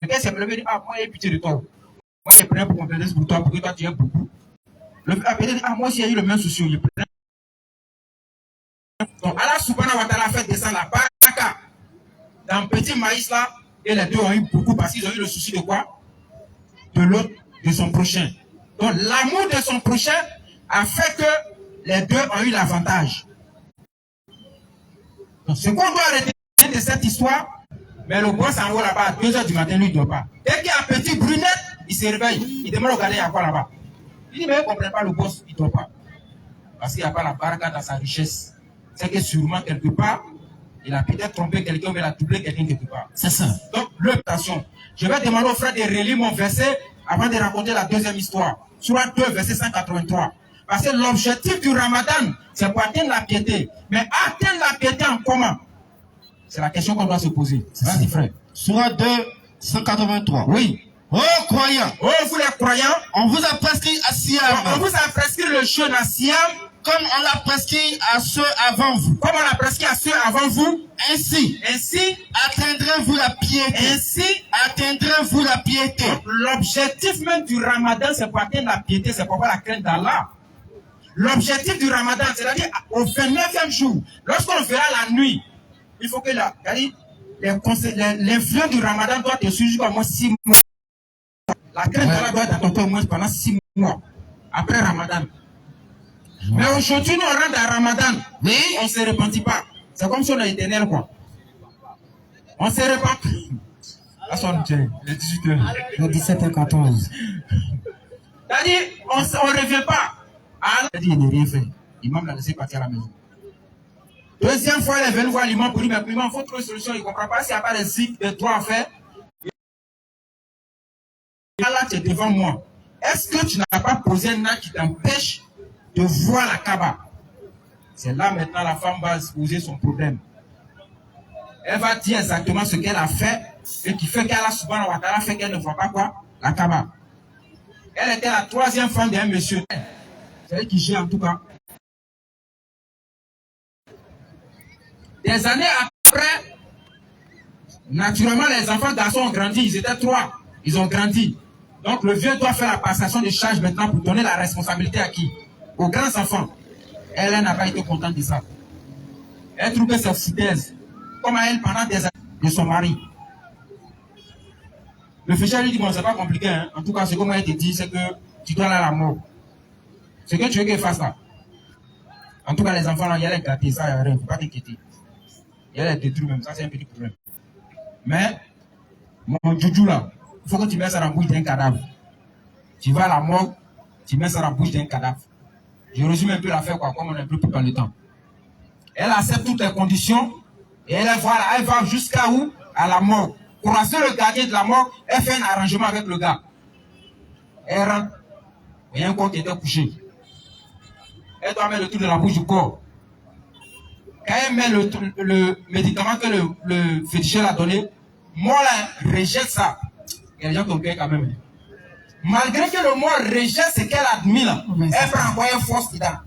Quelqu'un s'est levé et dit, ah, moi, j'ai pitié de toi. Moi, je prenais pour compléter pour toi, pour que toi, tu aies beaucoup. Le peut-être dit, ah, moi aussi, j'ai eu le même souci. Je prenais. Donc, Allah subhanahu wa ta'ala a fait descendre la baraka dans le petit maïs là, et les deux ont eu beaucoup parce qu'ils ont eu le souci de quoi? De l'autre, de son prochain. Donc, l'amour de son prochain a fait que les deux ont eu l'avantage. Donc, ce qu'on doit retenir de cette histoire, mais le boss en haut là-bas, à 2 h du matin, lui, il ne dort pas. Dès qu'il y a un petit brunette, il se réveille. Il demande au gardien, il y a quoi là-bas? Il dit, mais il ne comprend pas le boss, il ne dort pas. Parce qu'il n'y a pas la baraka dans sa richesse. C'est que sûrement, quelque part, il a peut-être trompé quelqu'un, mais il a doublé quelqu'un quelque part. C'est ça. Donc, attention. Je vais demander aux frères de relire mon verset avant de raconter la deuxième histoire. Sourate 2, verset 183. Parce que l'objectif du Ramadan, c'est pour atteindre la piété. Mais atteindre la piété en comment? C'est la question qu'on doit se poser. Vas-y, frère. Sourate 2, 183. Oui. Oh, croyants. Oh, vous les croyants. On vous a prescrit à Siam. On vous a prescrit le jeûne à Siam. Comme on l'a prescrit à ceux avant vous. Comme on l'a prescrit à ceux avant vous. Ainsi atteindrez-vous la piété. Ainsi atteindrez-vous la piété. L'objectif même du Ramadan, c'est pour atteindre la piété, c'est pour avoir la crainte d'Allah. L'objectif du Ramadan, c'est-à-dire au 29e jour, lorsqu'on fera la nuit, il faut que l'influence du Ramadan doit te suivre jusqu'à au moins 6 mois. La crainte d'Allah doit être à ton cœur au moins pendant 6 mois après Ramadan. Mais aujourd'hui, nous on rentre à Ramadan, oui. On ne se repentit pas. C'est comme si on est éternel, quoi. On se repentit. À son il est 18h. Il est 17h14. C'est-à-dire, on ne revient pas. Allah a dit, il n'a rien fait. L'imam l'a laissé partir à la maison. Deuxième fois, il est venu voir l'imam pour lui, mais l'imam, il faut trouver une solution. Il ne comprend pas s'il n'y a pas de cycle de 3 à faire. Allah, tu es devant moi. Est-ce que tu n'as pas posé un acte qui t'empêche de voir la Kaaba? C'est là maintenant la femme va se poser son problème. Elle va dire exactement ce qu'elle a fait et qui fait qu'Allah subhanahu wa ta'ala fait qu'elle ne voit pas quoi? La Kaaba. Elle était la 3e femme d'un monsieur. C'est elle qui gère en tout cas. Des années après, naturellement les enfants garçons ont grandi. Ils étaient 3. Ils ont grandi. Donc le vieux doit faire la passation de charge maintenant pour donner la responsabilité à qui? Aux grands enfants. Elle n'a pas été contente de ça. Elle trouve que c'est foutaise. Comme à elle pendant des années de son mari. Le fécheur lui dit, bon, c'est pas compliqué. Hein. En tout cas, ce que moi, je te dis, c'est que tu dois aller à la mort. Ce que tu veux qu'elle fasse là. En tout cas, les enfants, là, il y a les gâtés, ça, il n'y a rien. Il ne faut pas t'inquiéter. Il y a les détruits même, ça, c'est un petit problème. Mais, mon joujou là, il faut que tu mettes ça dans la bouche d'un cadavre. Tu vas à la mort, tu mets ça dans la bouche d'un cadavre. Je résume un peu l'affaire, quoi, comme on est plus dans le temps. Elle accepte toutes les conditions et elle va jusqu'à où? À la mort. Croiser le gardien de la mort, elle fait un arrangement avec le gars. Elle rentre. Il y a un corps qui était couché. Elle doit mettre le truc de la bouche du corps. Quand elle met le médicament que le féticheur a donné, moi là, rejette ça. Il y a des gens qui ont payé quand même. Malgré que le mort rejette ce qu'elle a admis là, elle prend encore une force dedans.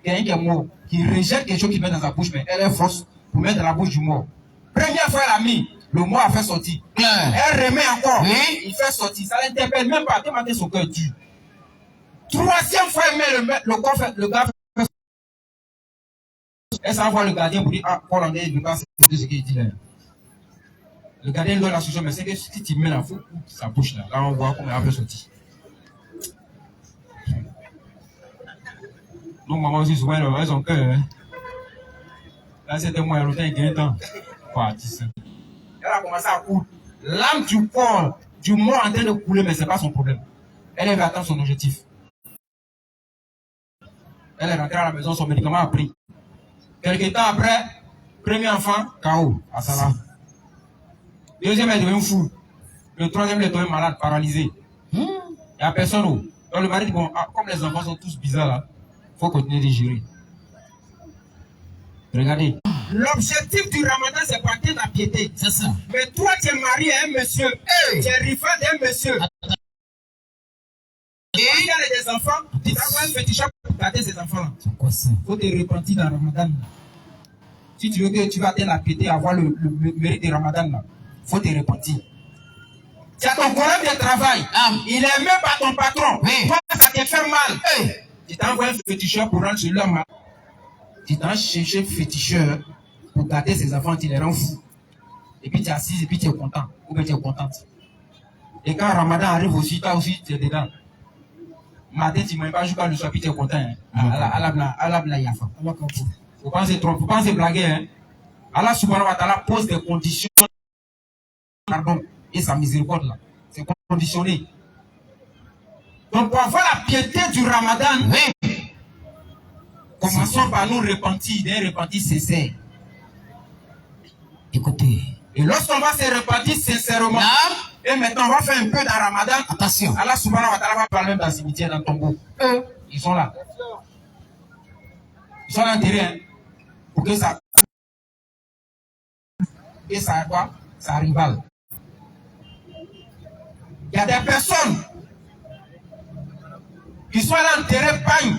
Quelqu'un qui est mort, qui rejette quelque chose qui met dans sa bouche, mais elle est force pour mettre dans la bouche du mort. Première fois, elle a mis, le mort a fait sortir. Elle remet encore, il fait sortir. Ça l'interpelle même pas, tellement son cœur dur. 3e fois, elle met le gars fait sortir. Elle s'en va le gardien pour dire, ah, Paul André, il ne veut pas ce qu'il dit là. Le gardien donne la solution, mais c'est que si tu mets la faute, sa bouche là, là on voit comment elle a fait sortir. Donc, maman aussi, souvent, elles ont peur. Hein. Là, c'était moi, l'autre, il gagne temps. Quoi, 10 ans. Elle a commencé à couler. L'âme du corps, du mort en train de couler, mais ce n'est pas son problème. Elle va atteindre son objectif. Elle est rentrée à la maison, son médicament a pris. Quelques temps après, premier enfant, KO, à Salah. Deuxième, elle devient fou. Le 3e, elle est tombé malade, paralysé. Il n'y a personne où. Donc, le mari dit, bon, comme les enfants sont tous bizarres là, il faut continuer de gérer. Regardez. L'objectif du Ramadan, c'est porter la piété. C'est ça. Mais toi, tu es marié à un monsieur. Tu es rival d'un monsieur. Et il y a des enfants. Tu t'as un fétiche pour garder ces enfants-là. C'est quoi ça? Il faut te repentir dans le Ramadan. Si tu veux que tu vas atteindre la piété, avoir le mérite du Ramadan, il faut te repentir. C'est ton collègue de travail. Il est aimé par ton patron. Oui. Toi, ça te fait mal. Hey. Tu t'envoies un féticheur pour rendre celui-là mal. Tu t'en cherches un féticheur pour garder ses enfants, tu les rends fous. Et puis tu es assis et puis tu es content. Ou bien tu es contente. Et quand Ramadan arrive aussi, toi aussi tu es dedans. Matin, tu ne m'aimes pas jusqu'à le soir, puis tu es content. Allah bla yafa. Faut penser blaguer. Hein. Allah subhanahu wa ta'ala pose des conditions. Pardon. Et sa miséricorde là. C'est conditionné. Donc pour avoir la piété du Ramadan, oui. Commençons par nous repentir, d'un repentir sincère. Écoutez. Et lorsqu'on va se repentir sincèrement, et maintenant on va faire un peu dans Ramadan. Attention. Allah subhanahu wa ta'ala va parler même dans le cimetière, dans le tombeau. Ils sont là. Ils sont là enterrés, hein, pour que ça. Et ça quoi? Ça rivale. Il y a des personnes qui sont là enterrées pagne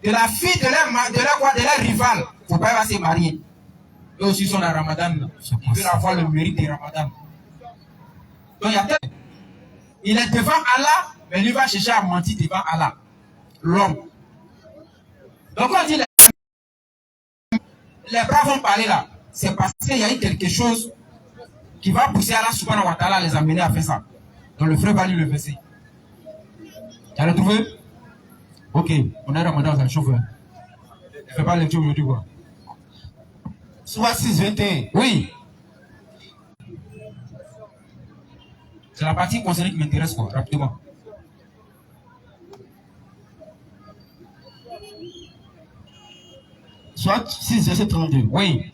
de la fille de leur rival. Il ne faut pas se marier. Eux aussi sont dans Ramadan. Ils veulent avoir le mérite de Ramadan. Donc il est devant Allah, mais lui va chercher à mentir devant Allah. L'homme. Donc quand on dit les bras vont parler là, c'est parce qu'il y a eu quelque chose qui va pousser Allah subhanahu wa ta'ala à les amener à faire ça. Donc le frère va lui le verser. Tu as retrouvé? Ok, on a Ramadan, ça chauffe. Ne fais pas lecture aujourd'hui quoi. Soit 6, 21. Oui. C'est la partie concernée qui m'intéresse quoi, rapidement. Soit 6, verset 32. Oui.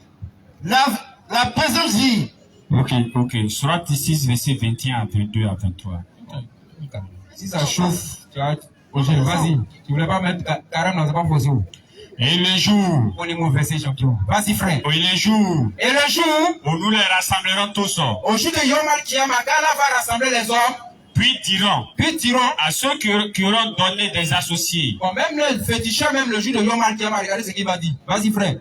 La présence dit. Ok. Surat 6, verset 21 à 22 à 23. Si ça chauffe, tu vas. Vas-y. Tu voulais pas mettre carême dans un pas possible. Et le jour. On est mon verset champion. Vas-y frère. Et le jour. Et le jour. Où nous les rassemblerons tous. Au jour de Yom Al-Kiyama, Allah va rassembler les hommes. Puis diront à ceux qui auront donné des associés. Bon, même le féticheur, même le jour de Yom Al-Kiyama, regardez ce qu'il va dire. Vas-y frère.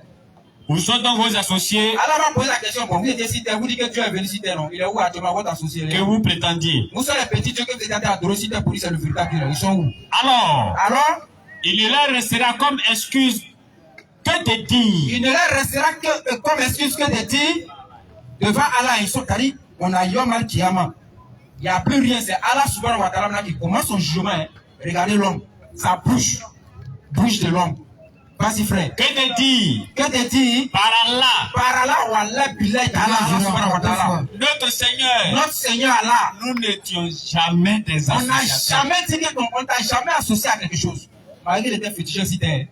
Où sont donc vos associés? Allah va poser la question. Bon, vous étiez cité, vous dites que Dieu est venu citer, non? Il est où actuellement votre associé? Que vous prétendiez. Où sont les petits dieux que vous êtes adorer citer pour lui, c'est le véritable Dieu? Ils sont où? Alors, il leur restera comme excuse que de dire. Il ne leur restera que comme excuse que de dire devant Allah. Ils sont dit, on a Yom Al-Kiyama. Il n'y a plus rien, c'est Allah subhanahu wa ta'ala qui commence son jugement. Hein. Regardez l'homme, ça bouge de l'homme. Vas-y frère. Que de dire? Que de dire? Par Allah, wallah, billah, Allah subhanahu wa ta'ala. Notre Seigneur Allah. Nous n'étions jamais des associés. On n'a jamais dit qu'on t'a jamais associé à quelque chose. Malgré qu'il était féticheur cité.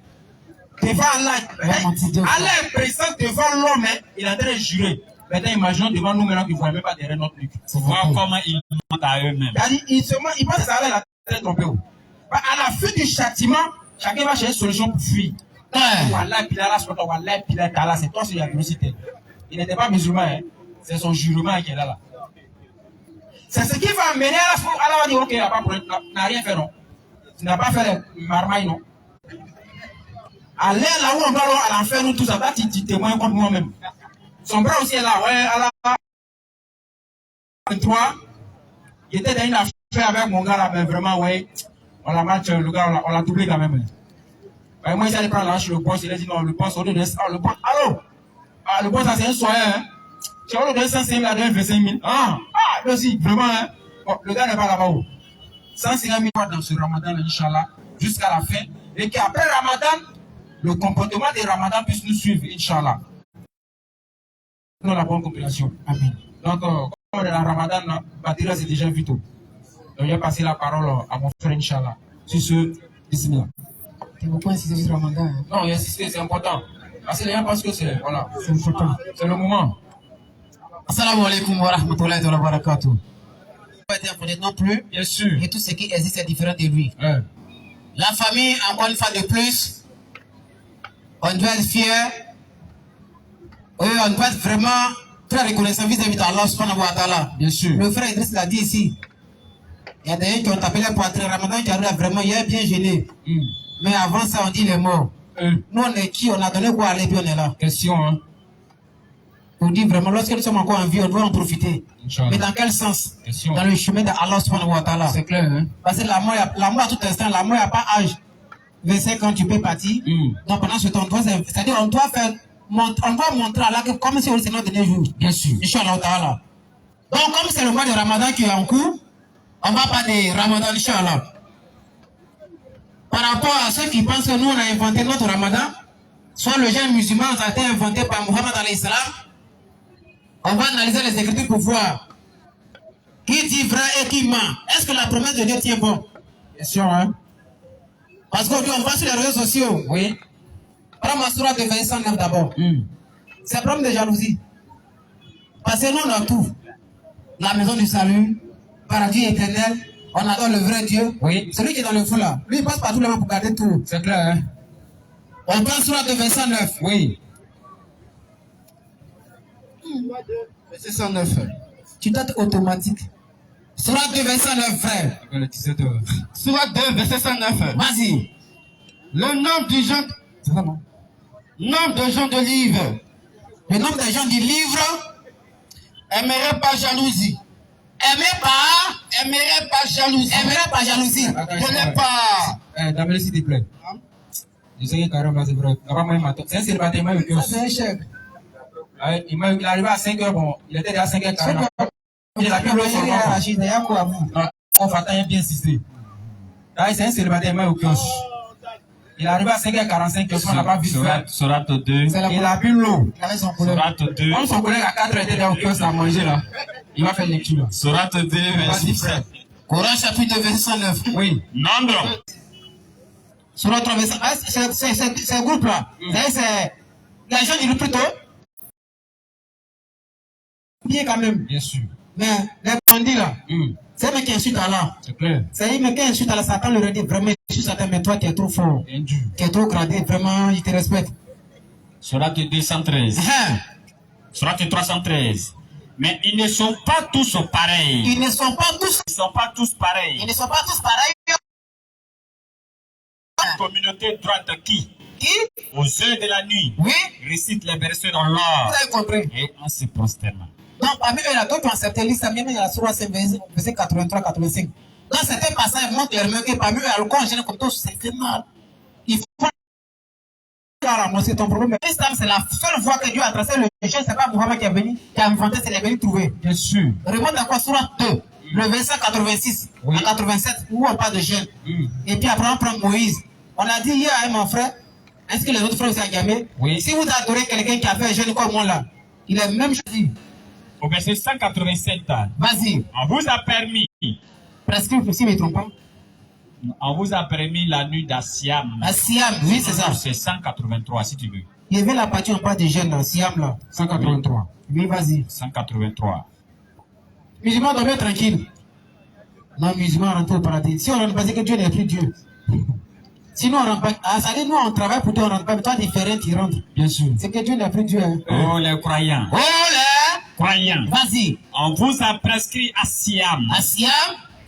Devant Allah, Allah est présent devant l'homme, hein. Il est en train de jurer. Maintenant, imaginons devant nous maintenant qu'ils ne voient même pas derrière notre truc. Voir comment ils mentent à eux-mêmes. Ils pensent que ça allait la tête tromper. À la fin du châtiment, chacun va chercher une solution pour fuir. Wallah, c'est toi qui as venu citer. Il n'était pas musulman, hein. C'est son jurement qui est là. C'est ce qui va amener à la fin. Allah va dire, ok, il n'a rien fait, non. Tu n'as pas fait les marmailles, non. Allez là où on va à l'enfer, nous tous, ça va, tu témoignes contre moi-même. Son bras aussi est là, ouais, Allah. 23, il était dans une affaire avec mon gars là, mais vraiment, ouais, on l'a match, le gars, on l'a doublé quand même. Bah, moi, il s'est prendre là chez le boss, il a dit non, le boss, au lieu de ça, le boss, allô? Ah, le boss, ça c'est un soin, hein. Tu as au lieu de 105 000, là, de 25 000. Mais aussi, vraiment, hein. Bon, le gars n'est pas là-bas où? 150 000 dans ce Ramadan, Inch'Allah, jusqu'à la fin. Et qu'après Ramadan, le comportement des Ramadan puisse nous suivre, Inch'Allah. Nous, la bonne compilation. Amen. Donc, comme on est dans Ramadan, Badira, c'est déjà vu tout. Donc, je vais passer la parole à mon frère, Inch'Allah. Sur ce, bismillah. Tu ne veux pas insister sur Ramadan, hein? Non, insister, c'est important. Parce que les gens pensent que c'est, voilà. C'est important. C'est le moment. Assalamu alaikum wa rahmatullahi wa barakatuh. Pas être impressionné non plus. Bien sûr. Et tout ce qui existe est différent de lui. Ouais. La famille, encore une fois de plus, on doit être fier. Oui, on doit être vraiment très reconnaissant vis-à-vis d'Allah subhanahu wa ta'ala. Bien sûr. Le frère Idriss l'a dit ici. Il y a des gens qui ont tapé les poitrines. Ramadan qui arrive vraiment, il est bien gêné. Mais avant ça, on dit les morts. Nous, on est qui? On a donné quoi à aller, puis on est là. Question, hein. pour dire vraiment, lorsque nous sommes encore en vie, on doit en profiter. Inch'Allah. Mais dans quel sens? Question. Dans le chemin d'Allah subhanahu wa ta'ala. C'est clair, hein? Parce que la mort à tout instant, la mort n'a pas âge. 25 ans, tu peux partir. Donc pendant ce temps, c'est-à-dire on doit montrer à Allah que comme si c'est notre dernier jour. Bien sûr. Inch'Allah ta'ala. Donc comme c'est le mois de Ramadan qui est en cours, on va parler de Ramadan, Inch'Allah. Par rapport à ceux qui pensent que nous on a inventé notre Ramadan, soit le jeune musulman a été inventé par Muhammad alayhi salam, on va analyser les écritures pour voir qui dit vrai et qui ment. Est-ce que la promesse de Dieu tient bon? Question, hein? Parce qu'aujourd'hui on va sur les réseaux sociaux. Oui. Prends ma sourate de verset 109 d'abord. C'est un problème de jalousie. Parce que nous on a tout. La maison du salut, paradis éternel, on adore le vrai Dieu. Oui. Celui qui est dans le fou là, lui il passe par tous les mains pour garder tout. C'est clair, hein? On prend sourate de verset 9. Oui. Verset 109. Tu dates automatique. Sourate 2, verset 9, frère. Le 17 heures. Sourate 2, verset 109. Vas-y. Le nombre de gens, C'est ça, non? nombre de gens de livres Le nombre des gens du livre aimerait pas jalousie. aimaient pas jalousie. Je n'ai pas. Damel, s'il te plaît. Je sais que carrément, c'est vrai. Avant moi, il m'a c'est un célibataire, il m'a eu Ça, c'est un chèque. il est arrivé à 5h, bon, il était déjà à 5h40. Il a bien le son. Il y a quoi à vous? On va bien insister. C'est un célibataire, il m'a eu il est arrivé à 5h45, on n'a pas vu faire. Sourate 2. Il a bu l'eau. Il avait son collègue. Sourate 2. Comme son collègue à 4h était là au kiosque à manger là, il va faire lecture. Sourate 2, verset 7. Coran chapitre 2, verset 109. Oui. Nombre. Sourate 3, verset 1. C'est un groupe là. C'est les gens disent plutôt. Bien quand même. Bien sûr. Mais les bandits là, c'est un mec qui insulte Allah. C'est clair. C'est un mec qui insulte Allah. Satan leur dit vraiment, je suis Satan, mais toi tu es trop fort. Bien dur. Tu es trop gradé, vraiment, je te respecte. Sourate 213. Sourate 313. Mais ils ne sont pas tous pareils. Ils ne sont pas tous. Ils ne sont pas tous pareils. Ils ne sont pas tous pareils. La communauté droite qui, Qui? aux yeux de la nuit, Oui. récite les versets dans Vous l'or avez compris. et en se prosternant. Donc, parmi eux, là, d'autres ont accepté l'islam, même il y a la sourate 5, verset 83-85. Dans certains passages, ils montrent clairement que parmi eux, il y a le corps en général comme toi, c'est fait mal. Il faut ramasser ton problème. L'islam, c'est la seule voie que Dieu a tracée. Le jeune, c'est pas Muhammad qui est venu, qui a inventé, c'est les venu trouver. Bien sûr. Remonte à quoi? Sourate 2, le verset 86 Oui. à 87, où on parle de jeûne. Et puis après, on prend Moïse. On a dit hier à mon frère, est-ce que les autres frères aussi ont jamais? Oui. Si vous adorez quelqu'un qui a fait un jeûne comme moi là, il est même choisi. Au verset 187, Vas-y, on vous a permis, prescrit, si je ne me trompe pas. on vous a permis la nuit d'Assiam. À Siam, oui, c'est ça. C'est 183 si tu veux. Il y avait la partie, on parle de jeûne là, Siam là. 183. Oui, vas-y. 183. Musulman doit être tranquille. Non, musulman rentre au paradis. Si on rentre pas, c'est que Dieu n'est plus Dieu. Sinon, on rentre pas. Ah, ça dit, nous, on travaille pour toi, on rentre pas. Mais toi, différent, tu rentres. Bien sûr. C'est que Dieu n'est plus Dieu. Hein. Oh les croyants. Oh là! Croyants. Vas-y. On vous a prescrit Assiam, À Siam,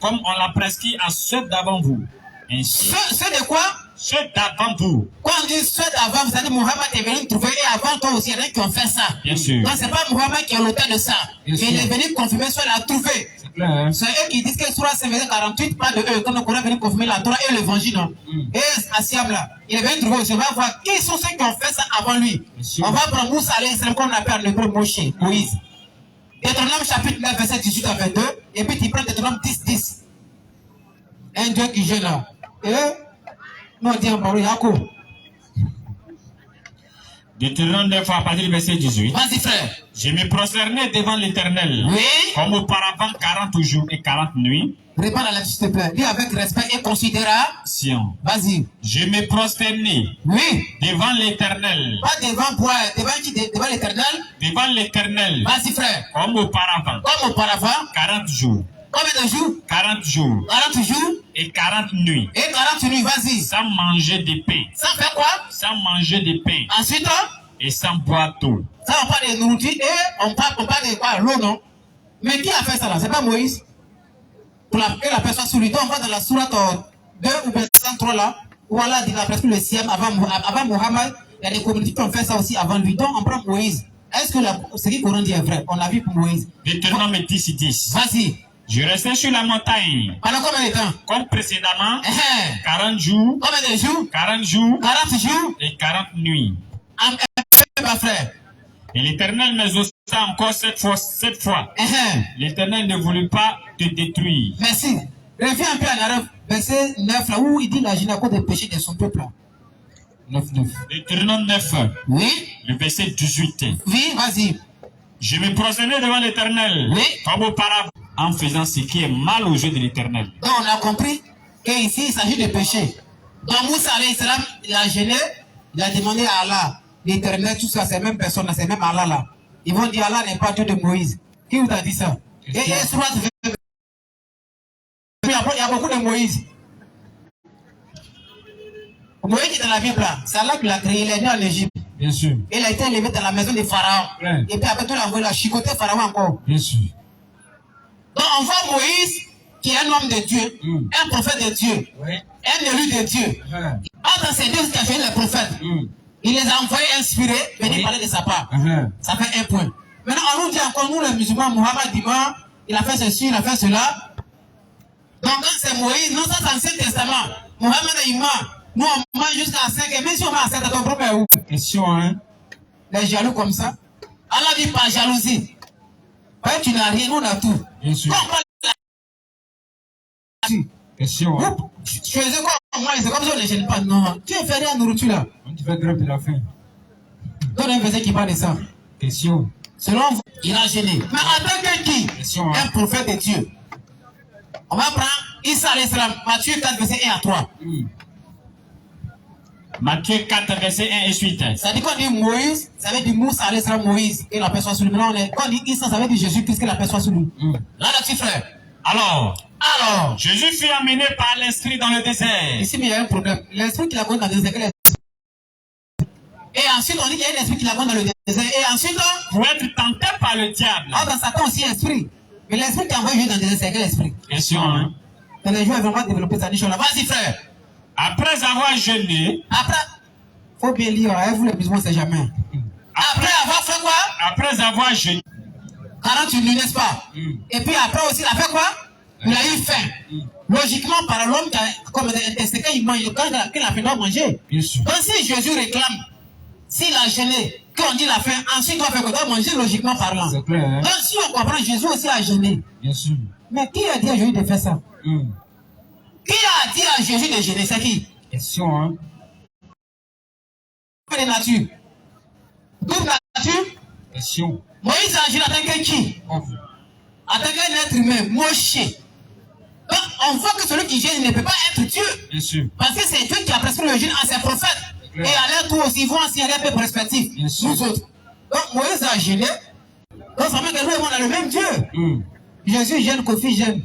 comme on l'a prescrit à ceux d'avant vous. Ainsi, ceux de quoi? ceux d'avant vous. Quand on dit ceux d'avant, vous savez, Muhammad est venu trouver, et avant toi aussi, il y en a qui ont fait ça. Bien sûr. Donc, c'est pas Muhammad qui est l'auteur de ça. Bien Mais sûr. il est venu confirmer, soit il a trouvé. C'est clair, hein? C'est eux qui disent que sur la 48, pas de eux. Quand le Coran est venu confirmer la Torah et l'évangile, non? Et Assiam là, il est venu trouver aussi. On va voir qui sont ceux qui ont fait ça avant lui. sûr. On va prendre Moussa alayhi salam, comme on appelle en hébreu Moshe, Moïse. Deutéronome chapitre 9, verset 18 à 22. Et puis tu prends Deutéronome 10, 10. Un Dieu qui gêne là. Et nous on dit en parole, Yacoub. Deutéronome 9 à partir du verset 18. Vas-y frère. Je me prosternais devant l'Éternel, Oui. comme auparavant 40 jours et 40 nuits. Réponds à la s'il te plaît. Dis avec respect et considération. Vas-y. Je me prosternais Oui. devant l'Éternel, Pas devant quoi? Devant qui? Devant l'éternel? devant l'Éternel, Vas-y frère. comme auparavant Comme auparavant. 40 jours, Combien de jours? 40 jours 40 jours et 40 nuits, et 40 nuits, vas-y. sans manger de pain, Ça fait quoi? sans manger de pain Ensuite, et sans boire d'eau. ça on parle de nourriture et on parle de quoi? L'eau, non? Mais qui a fait ça là? C'est pas Moïse? Pour que la personne sous lui. Donc on va dans la sourate 2 ou 103 là, où Allah dit la presque le sixième avant Muhammad. Il y a des communautés qui ont fait ça aussi avant lui. Donc on prend Moïse. est-ce que ce que Coran dit est vrai? On l'a vu pour Moïse. Deutéronome 10:10. Vas-y. Je restais sur la montagne. Pendant combien de temps? Comme précédemment, 40 jours. Combien de jours? 40 jours. 40 jours. Et 40 nuits. Ma frère. Et l'Éternel m'exauça encore cette fois. L'Éternel ne voulut pas te détruire. Merci. Reviens un peu en arabe, verset 9, là où il dit la gêne à cause des péchés de son peuple. 9. Deutéronome 9. Oui. Le verset 18. Oui, vas-y. Je me prosternais devant l'Éternel. Oui. Comme auparavant, en faisant ce qui est mal aux yeux de l'Éternel. Donc on a compris qu'ici il s'agit de péché. Donc Moussa alayhi salam, il a gêné, il a demandé à Allah, l'Éternel, tout ça, ces mêmes personnes, ces mêmes Allah là. Ils vont dire Allah n'est pas Dieu de Moïse. Qui vous a dit ça? Et soit il y a beaucoup de Moïse. Moïse est dans la Bible là. C'est Allah qui l'a créé, il est né en Égypte. Bien sûr. Il a été élevé dans la maison de Pharaon. Ouais. Et puis après tout, il a envoyé la chicoter Pharaon encore. Bien sûr. Donc on voit Moïse qui est un homme de Dieu, un prophète de Dieu, un élu de Dieu. Entre ces deux qui a fait les prophètes, il les a envoyés inspirés, venir parler de sa part. Ça fait un point. Maintenant, on nous dit encore, nous les musulmans, Mohammed Dima, il a fait ceci, il a fait cela. Donc quand c'est Moïse, non, ça c'est l'Ancien Testament. Mohammed Dima, nous on mange jusqu'à 5, et même si on mange à 7, ton problème est où? Question, hein? Les jaloux comme ça. Allah dit pas jalousie. Ouais, tu n'as rien, nous on a tout. Bien sûr. Question, hein? Tu faisais quoi? Moi, c'est comme ça, on ne les gêne pas. Non, tu es ferré à nourriture là. On te fait grève de la faim. Donne un verset qui parle de ça. Question. Selon vous, il a gêné. Mais en tant que qui? Question, hein? Un prophète de Dieu. On va prendre Issa alayhi salam, Matthieu 4, verset 1 à 3. Matthieu 4, verset 1 et suite. Ça dit qu'on dit Moïse, ça veut dire Moussa alayhi salam, Moïse, et la personne sur lui. Maintenant, quand on dit Issa, ça veut dire Jésus, puisque la personne sur lui. Là-dessus, frère. Alors, Alors, Jésus fut amené par l'Esprit dans le désert. ici, mais il y a un problème. L'esprit qui l'a conduit dans le désert, quel esprit? Et ensuite, on dit qu'il y a un esprit qui l'a conduit dans le désert. Et ensuite, Pour être tenté par le diable. dans Satan aussi, esprit. Mais l'esprit qui a envoyé Jésus dans le désert, c'est quel esprit? Question, hein? Dans les jours, ils vont pas développer ça. Vas-y, frère. Après avoir jeûné, Après, faut bien lire, hein, vous les musulmans, c'est jamais. Après avoir fait quoi? après avoir jeûné, 40 nuits, n'est-ce pas? Et puis après aussi, il a fait quoi? Il a eu faim. Logiquement, par l'homme qui a, comme c'est quand il mange, quand il a fait doit manger. Bien sûr. Donc si Jésus réclame, s'il a gêné, qu'on dit la faim, ensuite il doit faire quoi? Doit manger logiquement parlant. C'est clair, hein? Donc si on comprend, Jésus aussi a gêné. Bien sûr. Mais qui a dit à Jésus de faire ça? Qui a dit à Jésus de gêner? C'est qui? Question, hein? De nature. Double nature. Question. Moïse a agi en tant que qui? En tant qu'un être humain, Moshe. Donc, on voit que celui qui gêne ne peut pas être Dieu. Bien sûr. Parce que c'est Dieu qui a prescrit le gêne à ses prophètes. Et à leur tour aussi, ils vont enseigner un peu perspective. Nous autres. Donc, Moïse a gêné. Donc, ça veut dire que nous, on a le même Dieu. Jésus gêne, Kofi gêne.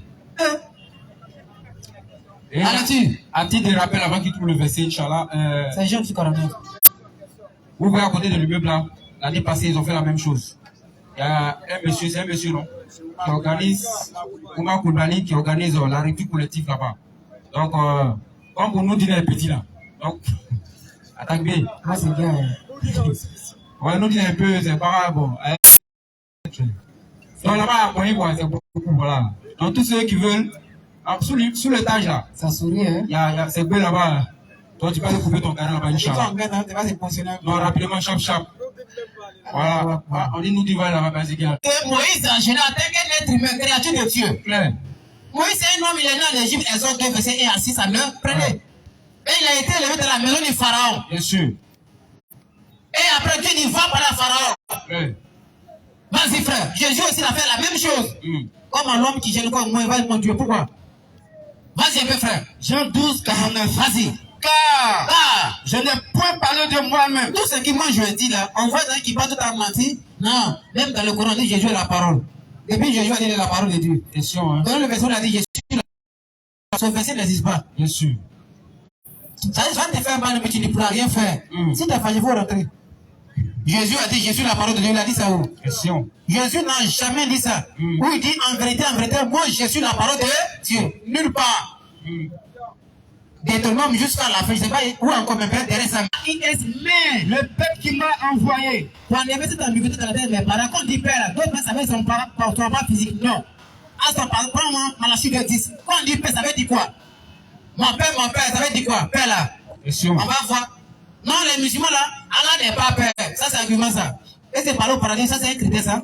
Et à titre de rappel, avant qu'il trouve le verset, Inch'Allah, c'est Jean qui coronel. vous voyez à côté de l'immeuble là, l'année passée, ils ont fait la même chose. Il y a un monsieur, c'est un monsieur, non, qui organise, Oumar Koulibaly, qui organise la réplique collective là-bas. Donc, comme pour nous dîner petit là. Donc, attaque bien. Ah, c'est bien. Ouais, nous dîner un peu, c'est pas bon. Donc là-bas, c'est beaucoup, voilà. Donc, tous ceux qui veulent, sous l'étage là, Ça sourit, hein? il y a c'est beau là-bas. Toi, tu peux aller couper ton carré là-bas, Inch'Allah. Non, rapidement, chap. Voilà. On dit nous tu vas là-bas, c'est bien. Moïse a gêné en tant qu'un être humain, créature de Dieu. Claire. Moïse c'est un homme, il est né en Égypte, Exode 2, verset 1 à 6 à 9. Prenez. Et il a été élevé dans la maison du Pharaon. Bien sûr. Et après Dieu dit, va parler à Pharaon. Claire. Vas-y frère, Jésus aussi a fait la même chose. Comme un homme qui gêne comme moi, il va mon Dieu. Pourquoi? Vas-y un peu frère. Jean 12, 49. Vas-y. Car je n'ai point parlé de moi-même. Tout ce qui moi je dis là, on voit qui parle tout en menti. Non, même dans le Coran, on dit Jésus est la parole. Et puis Jésus a dit la parole de Dieu. Question, hein? Dans le verset, on a dit Jésus. Ce verset n'existe pas. Bien sûr. Ça va te faire mal, mais tu ne pourras rien faire. Si tu as failli, il faut rentrer. Jésus a dit, Jésus la parole de Dieu, il a dit ça où? Question. Jésus n'a jamais dit ça. Où il dit en vérité, moi je suis la parole de Dieu. Nulle part. Deutéronome jusqu'à la fin, je ne sais pas où encore même derrière ça. Mais le peuple qui m'a envoyé. Quand on avait cette ambiguïté dans la tête de mes parents, quand on dit père, d'autres pères savaient son pas physique. Non. À son parent, prends-moi Malachie 10. Quand on dit père, ça veut dire quoi? Mon père, ça veut dire quoi? Père là. On va voir. Non, les musulmans là, Allah n'est pas père. Ça, c'est argument ça. Et c'est parler au paradis, ça, c'est un critère ça.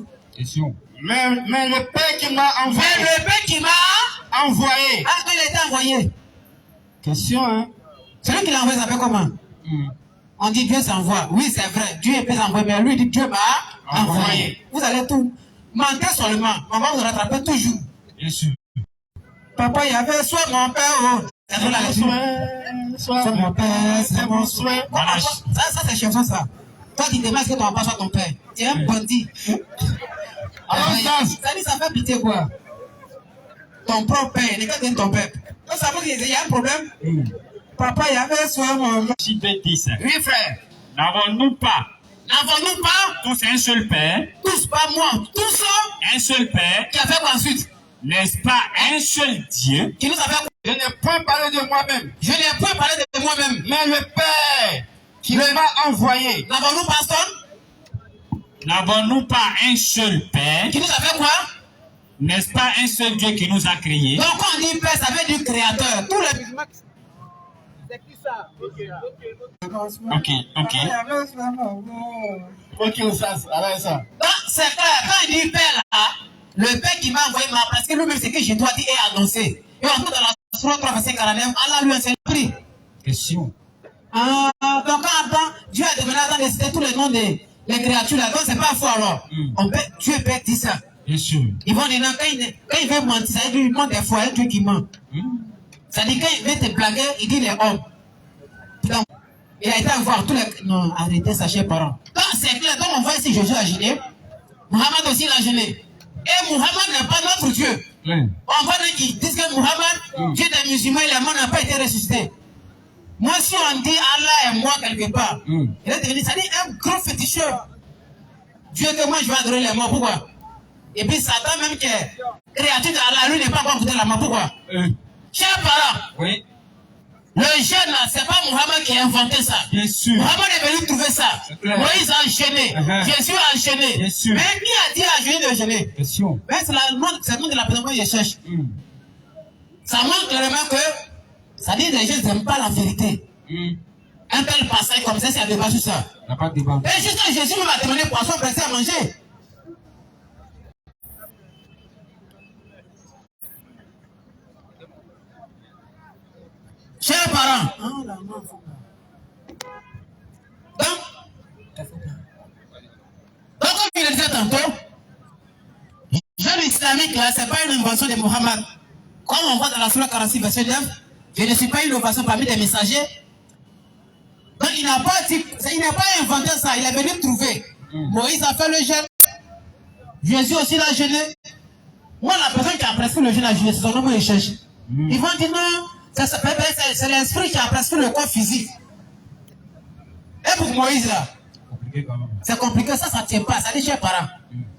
Mais le père qui m'a envoyé. Mais le père qui m'a envoyé. Ah, quand il a été envoyé. Question, hein? Celui qui l'a envoyé, ça fait comment? On dit Dieu s'envoie. Oui, c'est vrai. Dieu peut s'envoyer, mais lui, il dit Dieu m'a envoyé. Vous allez tout mentir seulement. On va vous rattraper toujours. Bien sûr. Papa, il y avait soit mon père ou... Soit mon père, c'est mon souhait. Ça c'est chanson ça. Toi, tu demandes que ton papa soit ton père. Tu es un bandit. Ça dit, ça fait pitié quoi. Ton propre père, il n'est pas ton père. Donc ça veut dire qu'il y a un problème. Papa, il y avait soit mon... Oui, frère. N'avons-nous pas tous un seul père? Tous, pas moi. Tous Un seul père. Qui a fait quoi ensuite? N'est-ce pas un seul Dieu? Qui nous a fait... Je n'ai point parlé de moi-même. Je n'ai point parlé de moi-même. Mais le Père qui m'a envoyé. N'avons-nous pas N'avons-nous pas un seul Père? Qui nous a fait quoi? N'est-ce pas un seul Dieu qui nous a créés? Donc quand on dit Père, ça veut dire créateur. Tous les musulmans... C'est qui ça? Ok. Ok, ça. Donc c'est clair, quand il dit Père là, le Père qui m'a envoyé m'a parce que lui-même c'est que je dois dire et annoncer. Et on trouve dans la Sourate 3, verset 49, Allah lui enseigne le prix. Question. Donc quand Dieu a demandé à citer tous les noms des créatures là, donc c'est pas faux alors. Dieu peut dire ça. Bien sûr. Ils vont dire non, quand il veut mentir, ça veut dire qu'il ment des fois, un Dieu qui ment. Ça dit quand il veut te blaguer, il dit les hommes. Donc, il a été à voir tous les... Non, arrêtez ça, chers parents. Donc c'est clair, donc on voit ici Jésus a gêné, Muhammad aussi l'a gêné. Et Muhammad n'est pas notre Dieu. On voit qu'ils disent que Muhammad, Dieu des musulmans, il est mort, n'a pas été ressuscité. Moi, si on dit Allah est mort quelque part, il est devenu, ça dit un gros féticheur. Dieu que moi je vais adorer les morts, pourquoi? Et puis Satan même qui est créature d'Allah, lui n'est pas encore goûté la mort, pourquoi? Chers parents, oui. Le jeune là, c'est pas Muhammad qui a inventé ça. Bien sûr. Muhammad est venu trouver ça. Moïse a enchaîné. Jésus a enchaîné. Bien sûr. Mais qui a dit à Jésus d'enchaîner? Question. Mais c'est le monde de la personne que je cherche. Ça montre clairement que ça dit que les gens n'aiment pas la vérité. Un tel passage comme ça, c'est un débat sur ça. Il n'y a pas de débat. Et juste que Jésus m'a demandé poisson pressé à manger. Chers parents, donc comme je le disais tantôt, jeune islamique là, c'est pas une invention de Muhammad. Comme on voit dans la Sourate 46, verset 9, je ne suis pas une innovation parmi des messagers. Donc il n'a pas inventé ça, il est venu trouver. Moïse a fait le jeûne, Jésus aussi l'a jeûné. Moi, la personne qui a prescrit le jeûne à jeûner, c'est son nom que je cherche. Ils vont dire non. C'est l'esprit qui a prescrit le corps physique. Et pour Moïse là, c'est compliqué, ça ne tient pas. Ça dit, chers parents,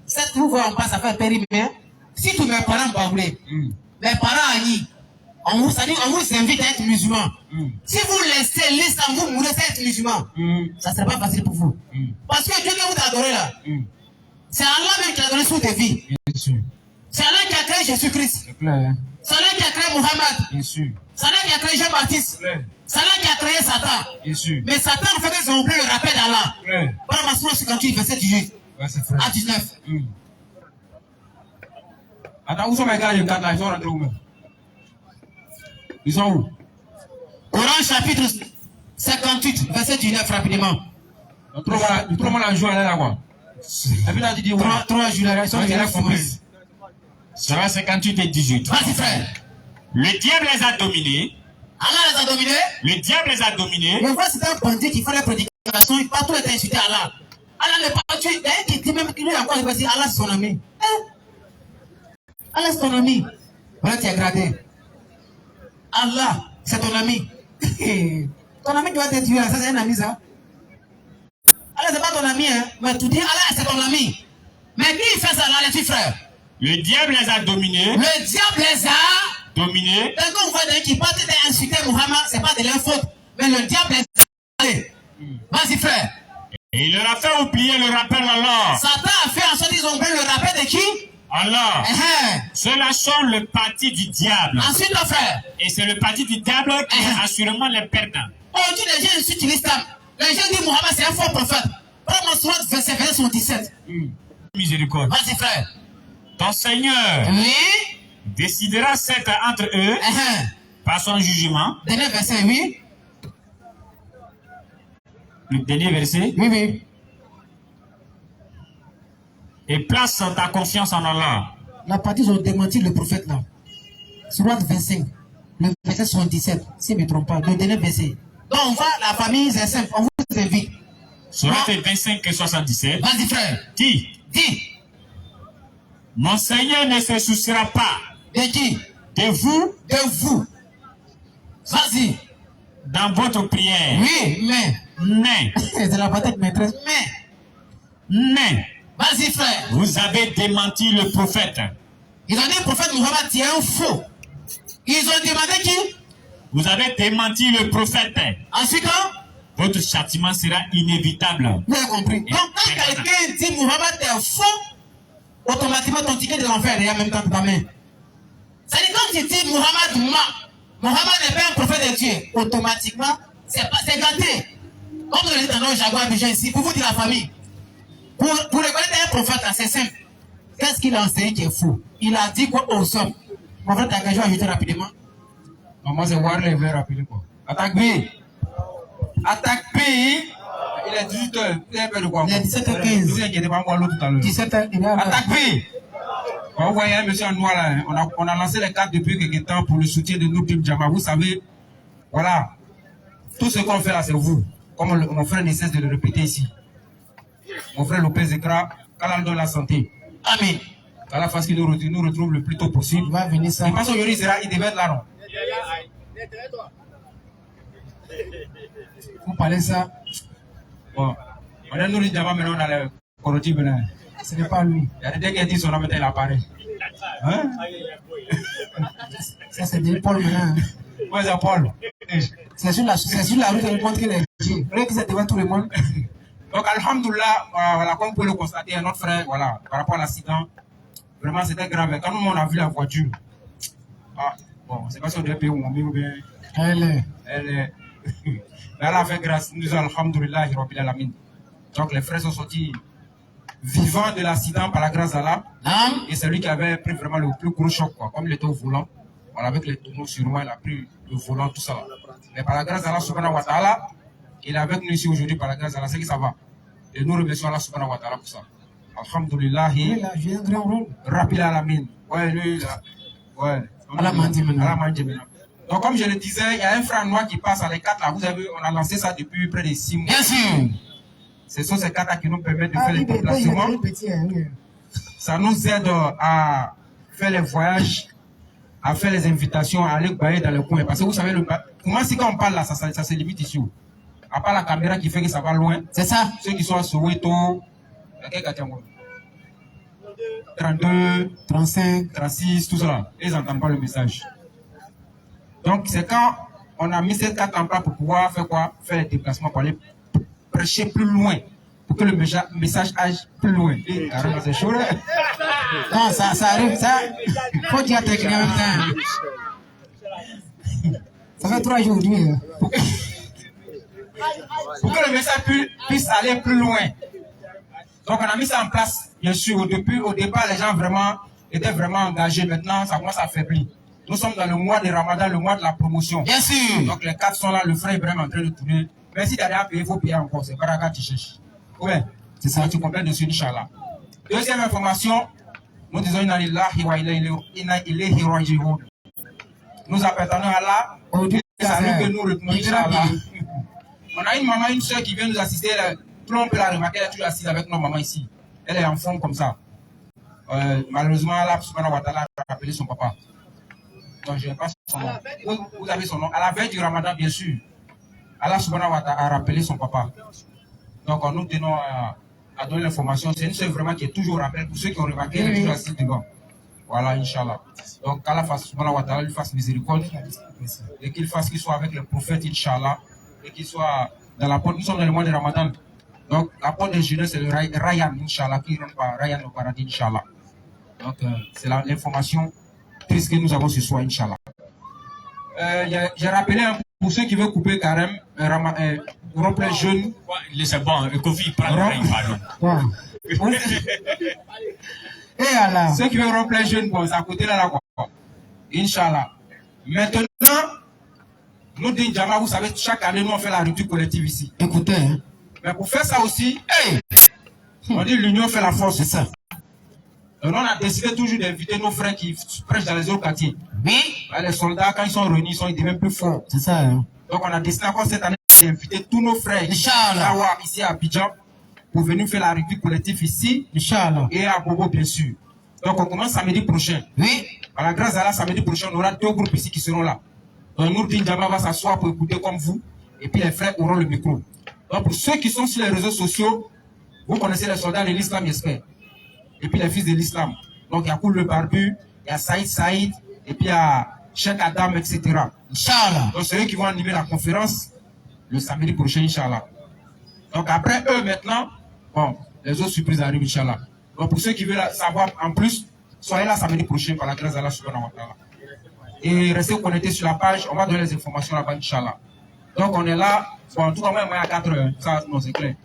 cette trouve on passe à faire périmètre. Si tous mes parents pas voulu, mes parents amis, on vous invite à être musulman. Si vous laissez l'Istanbul vous laissez être musulman, ça ne sera pas facile pour vous. Parce que Dieu que vous adorez là, c'est Allah même qui a donné sous des vies. C'est Allah qui a créé Jésus-Christ. C'est Allah qui a créé Muhammad. Bien sûr. C'est Allah qui a créé Jean-Baptiste. C'est Allah qui a créé Satan. Bien sûr. Mais Satan, en fait, ils ont oublié le rappel d'Allah. Par ma source 58, verset 18 à 19. Attends, où sont mes gars, les 4 là? Ils sont rentrés où même? Ils sont où? Coran chapitre 58, verset 19, rapidement. Tout le monde a joué là, quoi. Et puis là, tu dis, 3 juillet, ils sont là, Sera 58 et 18. Vas-y, frère. Le diable les a dominés. Allah les a dominés. Le diable les a dominés. Mais voilà, c'est un bandit qui fait la prédication. Il partout est insulté Allah. Allah n'est pas tué. D'ailleurs, qui dit même qu'il lui a encore dit Allah c'est son ami. Allah c'est ton ami. Voilà, tu es gradé. Allah, c'est ton ami. Ton ami doit te tuer. Ça, c'est un ami, ça. Allah, c'est pas ton ami, hein. Mais tu dis Allah, c'est ton ami. Mais qui fait ça là, les petits frères? Le diable les a dominés. Le diable les a dominés. Et quand on voit Mohammed qui partent d'insulter Mohammed, c'est pas de leur faute. Mais le diable est... Vas-y frère. Et il leur a fait oublier le rappel Allah. Satan a fait en sorte qu'ils ont oublié le rappel de qui? Allah. Ceux-là sont le parti du diable. Ensuite, frère. Et c'est le parti du diable qui est assurément les perdants. Aujourd'hui, les gens insultent l'islam. Les gens disent Mohammed c'est un faux prophète. Prends-moi surat verset 17. Miséricorde. Vas-y frère. Ton Seigneur décidera certes entre eux par son jugement. Dernier verset, oui. Le dernier verset. Oui, oui. Et place ta confiance en Allah. La partie, ils ont démenti le prophète là. Surat 25, le verset 77, si je ne me trompe pas, le dernier verset. Donc on va, la famille, c'est simple, on vous invite. Surat 25 et 77. Vas-y frère. Dis. Mon Seigneur ne se souciera pas. De qui? De vous. De vous. Vas-y. Dans votre prière. Oui, mais. C'est la patate maîtresse. Mais. Vas-y frère. Vous avez démenti le prophète. Ils ont dit le prophète Mohammed, tu es un faux. Ils ont demandé qui? Vous avez démenti le prophète. Ensuite, votre châtiment sera inévitable. Vous avez compris. Donc quand quelqu'un dit Mohammed est faux, automatiquement ton ticket de l'enfer est en même temps dans ta main. C'est-à-dire quand tu dis Mohammed n'est pas un prophète de Dieu, automatiquement, c'est gâté. Comme je l'ai dit dans le Jaguar déjà ici, pour vous dire la famille, pour reconnaître un prophète, c'est simple. Qu'est-ce qu'il a enseigné qui est faux? Il a dit quoi aux hommes? Mon frère, t'as qu'à ajouter rapidement. Non, moi, c'est voir les verts rapidement, quoi. Attaque B. Attaque B. Il est 18h. Vous avez peur de quoi? Il est 17h15. Ne vous inquiétez pas, moi, l'autre tout à l'heure. 17h, il est à Attaque B. Vous voyez un monsieur en noir là, hein. On a lancé les cartes depuis quelques temps pour le soutien de nous, Team Jama. Vous savez, voilà. Tout ce qu'on fait là, c'est vous. Comme mon frère ne cesse de le répéter ici. Mon frère Lopez Ekra, qu'Allah donne la santé. Amen. Qu'Allah fasse qu'il nous retrouve le plus tôt possible. Il va venir ça. Je pense qu'aujourd'hui, il devait être là, non? Vous parlez ça. Bon. On a nourri Jama, maintenant on a le correctif maintenant. Ce n'est pas lui. Il y a des gens qui disent son nom, maintenant il apparaît. Hein? Ça, c'est des Paul maintenant. Moi, c'est Paul. C'est sur la route de montre qu'il est Dieu. Regarde que c'est devant tout le monde. Donc, alhamdoulilah, voilà, comme vous pouvez le constater, notre frère, voilà, par rapport à l'accident, vraiment c'était grave. Quand nous, on a vu la voiture, bon, c'est pas si on devait payer ou bien. Elle est. Elle a fait grâce, nous disons alhamdoulilah, rabbil alamin. Donc, les frères sont sortis vivants de l'accident par la grâce d'Allah. Et c'est lui qui avait pris vraiment le plus gros choc, quoi. Comme il était au volant, voilà, avec les tonneaux sur moi, il a pris le volant, tout ça. Mais par la grâce d'Allah, subhanahu wa ta'ala, il est avec nous ici aujourd'hui par la grâce d'Allah, c'est que ça va. Et nous remercions Allah subhanahu wa ta'ala pour ça. Alhamdulillah, rabbil alamin. Ouais, lui, là. Ouais. Allah mandi maintenant. Donc, comme je le disais, il y a un frère noir qui passe à les 4 là. Vous avez vu, on a lancé ça depuis près de 6 mois. Bien sûr. Ce sont ces 4 là qui nous permettent de faire les déplacements. Ça nous aide à faire les voyages, à faire les invitations, à aller bailler dans le coin. Parce que vous savez, comment si quand on parle là, ça se limite ici. À part la caméra qui fait que ça va loin. C'est ça. Ceux qui sont à Soweto, 32, 35, 36, tout ça, ils n'entendent pas le message. Donc, c'est quand on a mis ces 4 en place pour pouvoir faire quoi? Faire les déplacements pour aller prêcher plus loin. Pour que le message aille plus loin. Et carrément, c'est chaud, là. Non, ça arrive, ça. Faut dire technique en même temps. Ça fait 3 jours aujourd'hui. Pour que le message puisse aller plus loin. Donc, on a mis ça en place. Bien sûr, au départ, les gens étaient vraiment engagés. Maintenant, ça commence à affaiblir. Nous sommes dans le mois de Ramadan, le mois de la promotion. Bien sûr. Donc, les 4 sont là. Le frère est vraiment en train de tourner. Mais si tu as rien payé, il faut payer encore. C'est pas la carte que tu cherches. Ouais. C'est ça, tu complètes dessus, Inch'Allah. Deuxième information, nous disons Inna lillahi wa inna ilayhi raji'un. Nous appartenons à Allah. C'est à lui que nous retenons, Inch'Allah. On a une maman, une soeur qui vient nous assister. Tout le monde peut la remarquer, elle est toujours assise avec nos mamans ici. Elle est en forme comme ça. Malheureusement, Allah subhanahu wa ta'ala a rappelé son papa. Donc, je n'ai pas son nom. Vous avez son nom. À la veille du Ramadan, bien sûr, Allah subhanahu wa ta'ala a rappelé son papa. Donc, nous tenons à donner l'information. C'est une soeur vraiment qui est toujours rappelée. Pour ceux qui ont remarqué, elle est toujours assise devant. Voilà, Inch'Allah. Donc, qu'Allah fasse, lui fasse miséricorde et qu'il soit avec les prophètes, Inch'Allah, et qu'il soit dans la porte. Nous sommes dans le mois de Ramadan. Donc, la porte des jeunesse, c'est le Rayyan, Inch'Allah, qui rentre par Rayyan au paradis, Inch'Allah. Donc, c'est l'information triste que nous avons ce soir, Inch'Allah. J'ai rappelé pour ceux qui veulent couper carême, remplir jeune. C'est bon, le Covid prend le pardon. Et Allah. Ceux qui veulent remplir jeune, bon, c'est à côté là, quoi. Inch'Allah. Maintenant, nous, Dindjama, vous savez, chaque année, nous, on fait la rupture collective ici. Écoutez, hein. Mais pour faire ça aussi, on dit l'union fait la force, c'est ça. Donc, on a décidé toujours d'inviter nos frères qui prêchent dans les autres quartiers. Oui. Les soldats, quand ils sont réunis, ils deviennent plus forts. C'est ça, hein. Donc, on a décidé encore cette année d'inviter tous nos frères Inch'Allah. Ici à Abidjan pour venir faire la rupture collective ici. Inch'Allah. Et à Bobo, bien sûr. Donc, on commence samedi prochain. Oui. À la grâce d'Allah, samedi prochain, on aura 2 groupes ici qui seront là. Donc, Nourdine Djama va s'asseoir pour écouter comme vous. Et puis, les frères auront le micro. Donc, pour ceux qui sont sur les réseaux sociaux, vous connaissez les soldats de l'islam, j'espère. Et puis, les fils de l'islam. Donc, il y a Koul le Barbu, il y a Saïd, et puis il y a Cheikh Adam, etc. Inch'Allah. Donc, c'est eux qui vont animer la conférence le samedi prochain, Inch'Allah. Donc, après eux, maintenant, bon, les autres surprises arrivent, Inch'Allah. Donc, pour ceux qui veulent savoir en plus, soyez là samedi prochain par la grâce d'Allah subhanahu wa ta'ala. Et restez connectés sur la page, on va donner les informations là-bas, Inch'Allah. Donc, on est là, bon, en tout cas, moi, on est à 4 heures, ça, non, c'est clair.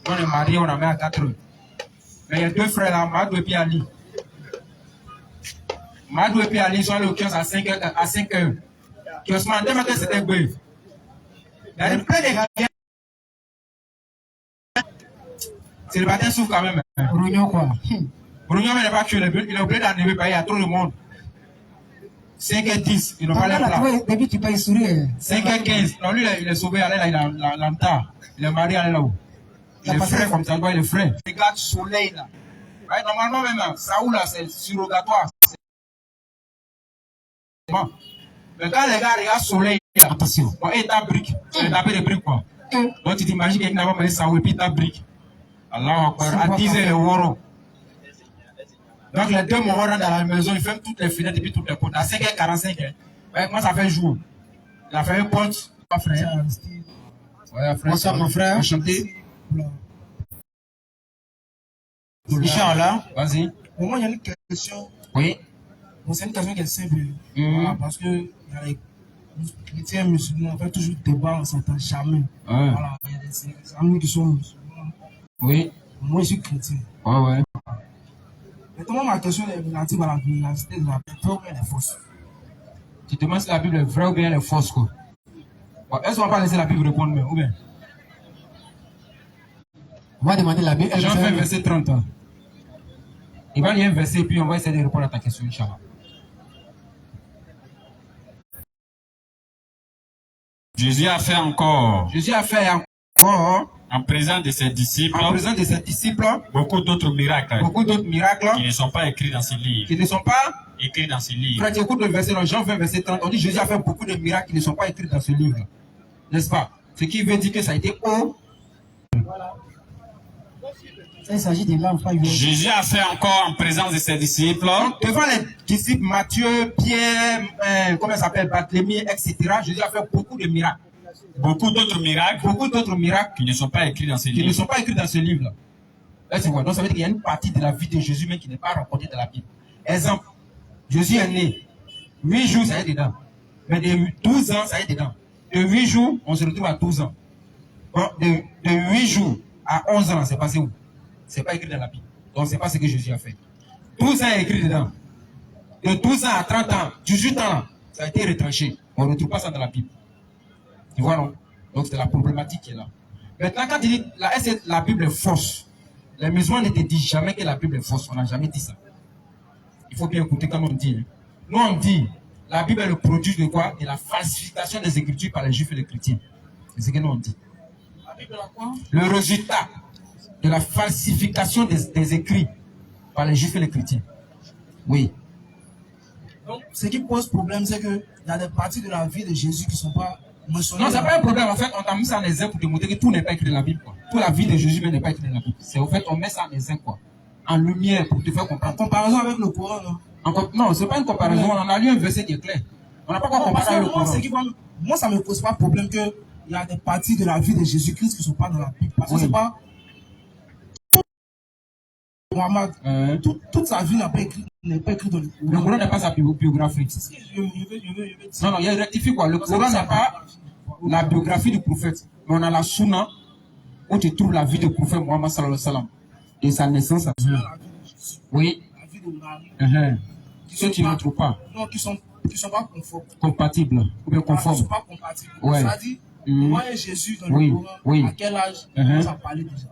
On est mariés, on a mis à 4 heures. Mais il y a 2 frères là, Madou et puis Ali. Madou et puis Ali, ils sont allés au kiosque à 5 heures. À 5 heures. Kiosque, dès matin, c'était beau. Il y a plein de gars. C'est le matin souffle quand même. Brugnon, quoi. Brugnon, il n'est pas tué. Il est obligé d'arriver, il y a trop de monde. 5h10, ils n'ont pas les plats. Depuis, tu peux sourire. 5h15, non, lui, il est sauvé, il a l'anta. Il est marié, il est là-haut. Il est frais comme ça, il est frais. Regarde le soleil là. Ouais, normalement, même, Saoul là, c'est surrogatoire. Bon. Mais quand les gars regardent le soleil là, attention. Bon, et ta brique, tu tapes des briques quoi. Donc tu t'imagines qu'il n'a pas mis Saoul et puis ta brique. Allah, à 10h, le woro. Donc les 2 morts rentrent dans la maison, ils ferment toutes les fenêtres et puis toutes les portes. À 5h45, ouais, moi ça fait jour. Il a fait une porte, mon frère. Ouais, frère. Bonsoir, mon frère. Enchanté. Inch'Allah. Vas-y. Pour moi, il y a une question. Oui. Bon, c'est une question qui est simple. Voilà, parce que les chrétiens musulmans, on fait toujours débat, on ne s'entend jamais. Voilà, il y a des amis qui sont musulmans. Oui. Moi, je suis chrétien. Ouais. Maintenant, ma question est relative à la véracité de la Bible, vraie ou bien elle est fausse. Tu te demandes si la Bible est vraie ou bien elle est fausse, quoi. Bon, est-ce qu'on va pas laisser la Bible répondre, ou bien? On va demander la Bible. Jean fait verset 30 ans. Il va lire un verset et puis on va essayer de répondre à ta question, Inch'Allah. Jésus a fait encore. En présence de ses disciples. Beaucoup d'autres miracles. Qui ne sont pas écrits dans ce livre. Frère, tu écoutes le verset dans Jean 20, verset 30. On dit Jésus a fait beaucoup de miracles qui ne sont pas écrits dans ce livre. N'est-ce pas? Ce qui veut dire que ça a été haut. Voilà. Ça, il s'agit de l'âme. Jésus a fait encore en présence de ses disciples. Donc, devant les disciples Matthieu, Pierre, comment ça s'appelle, Barthélemy, etc. Jésus a fait beaucoup de miracles. Beaucoup d'autres miracles qui ne sont pas écrits dans ce livre. Là, c'est quoi? Donc, ça veut dire qu'il y a une partie de la vie de Jésus même qui n'est pas rapportée dans la Bible. Exemple, Jésus est né. 8 jours, ça y est dedans. Mais de 12 ans, ça y est dedans. De 8 jours, on se retrouve à 12 ans. Bon, de 8 jours à 11 ans, c'est passé où? C'est pas écrit dans la Bible. Donc, c'est pas ce que Jésus a fait. 12 ans est écrit dedans. De 12 ans à 30 ans, 18 ans, ça a été retranché. On ne retrouve pas ça dans la Bible. Tu vois, non? Donc, c'est la problématique qui est là. Maintenant, quand tu dis la Bible est fausse, les musulmans ne te disent jamais que la Bible est fausse. On n'a jamais dit ça. Il faut bien écouter comme on dit. Nous, on dit, la Bible est le produit de quoi? De la falsification des Écritures par les Juifs et les chrétiens. C'est ce que nous on dit. La Bible a quoi? Le résultat de la falsification des écrits par les Juifs et les chrétiens. Oui. Donc, ce qui pose problème, c'est qu'il y a des parties de la vie de Jésus qui ne sont pas mentionnées. Non, ce n'est pas un problème. En fait, on t'a mis ça en exemple pour démontrer que tout n'est pas écrit dans la Bible. Quoi. Toute la vie de Jésus n'est pas écrit dans la Bible. C'est au fait, on met ça en exemple, quoi. En lumière pour te faire comprendre. En comparaison avec le Coran, non? Non, c'est pas une comparaison. On a lu un verset qui est clair. On n'a pas quoi comparer le Coran. Moi, ça ne me pose pas problème qu'il y a des parties de la vie de Jésus-Christ qui ne sont pas dans la Bible. Parce que c'est pas... Mohamed, toute sa vie n'est pas écrite dans le Coran. Le Coran n'est pas sa biographie. Non, il y a rectifié quoi. Le Coran n'est pas la biographie du prophète. Mais on a la Sunna où tu trouves la vie du prophète Mohammed sallallahu alayhi wa sallam. Et sa naissance à Dieu. Oui. La vie de Marie. Ceux qui ne trouvent pas. Non, qui sont pas compatibles. Ou bien conformes. Qui ne sont pas compatibles. Ouais. Ça dit, moi et Jésus dans le Coran, à quel âge on a parlé déjà.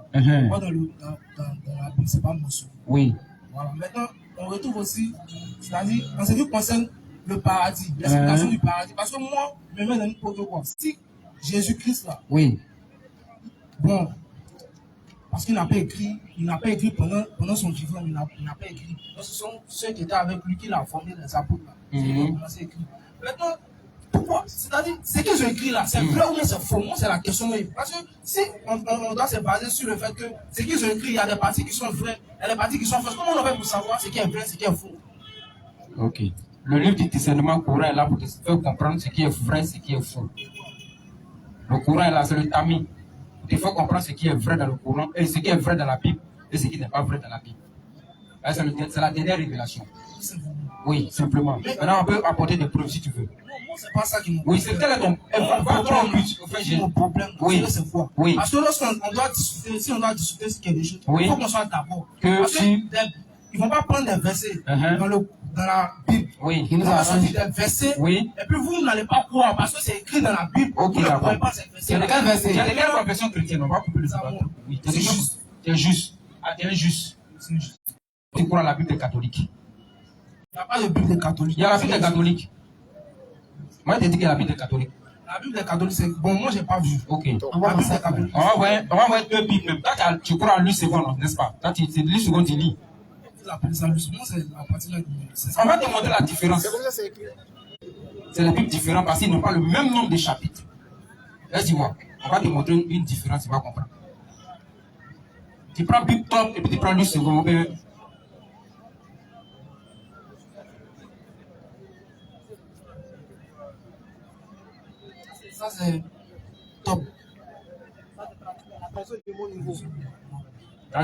Moi dans la Bible, c'est pas mon souhait. Oui. Voilà. Maintenant, on retrouve aussi, c'est-à-dire, en ce qui concerne le paradis, l'explication du paradis. Parce que moi, je me mets dans une peau de quoi. Si Jésus-Christ là, bon, parce qu'il n'a pas écrit, pendant son vivant, il n'a pas écrit. Donc, ce sont ceux qui étaient avec lui qui l'ont formé les apôtres là. C'est écrit. Maintenant, pourquoi? C'est-à-dire, ce qu'ils ont écrit là, c'est vrai ou bien c'est faux? Moi, c'est la question. Parce que si on doit se baser sur le fait que ce qu'ils ont écrit, il y a des parties qui sont vraies, il y a des parties qui sont fausses. Comment on fait pour savoir ce qui est vrai, ce qui est faux? Ok. Le livre du discernement Coran est là pour te faire comprendre ce qui est vrai, ce qui est faux. Le Coran est là, c'est le tamis. Il faut comprendre ce qui est vrai dans le Coran et ce qui est vrai dans la Bible et ce qui n'est pas vrai dans la Bible. C'est la dernière révélation. Oui, simplement. Maintenant, on peut apporter des preuves si tu veux. Non, moi, c'est pas ça qui me... Oui, c'est tel ton problème. Oui. C'est quoi? Oui. Parce que lorsqu'on doit discuter, si on doit discuter ce quelque chose, oui. il faut qu'on soit d'accord. Parce que ils ne vont pas prendre des versets dans la Bible. Oui. Ils nous ont sorti des versets. Oui. Et puis vous n'allez pas croire parce que c'est écrit dans la Bible. Ok, d'accord. C'est lequel verset? Il y a des confessions chrétiennes, on va couper le débat. Oui, c'est juste. C'est juste. Ah, c'est injuste. C'est injuste. Tu crois à la Bible des catholiques? Il n'y a pas de Bible des catholiques. Il y a la Bible des catholiques. Moi, je t'ai dit qu'il y a la Bible des catholiques. La Bible des catholiques, c'est bon, moi, je n'ai pas vu. Ok. On va voir deux Bibles même. Toi, tu crois en lui seconde, n'est-ce pas? Toi, c'est lui seconde, tu lis. Moi, c'est la partie là. On va te montrer la différence. C'est la Bible différente parce qu'ils n'ont pas le même nombre de chapitres. Laisse-y voir. On va te montrer une différence, tu vas comprendre. Tu prends Bible top et puis tu prends lui seconde. Ça, c'est top.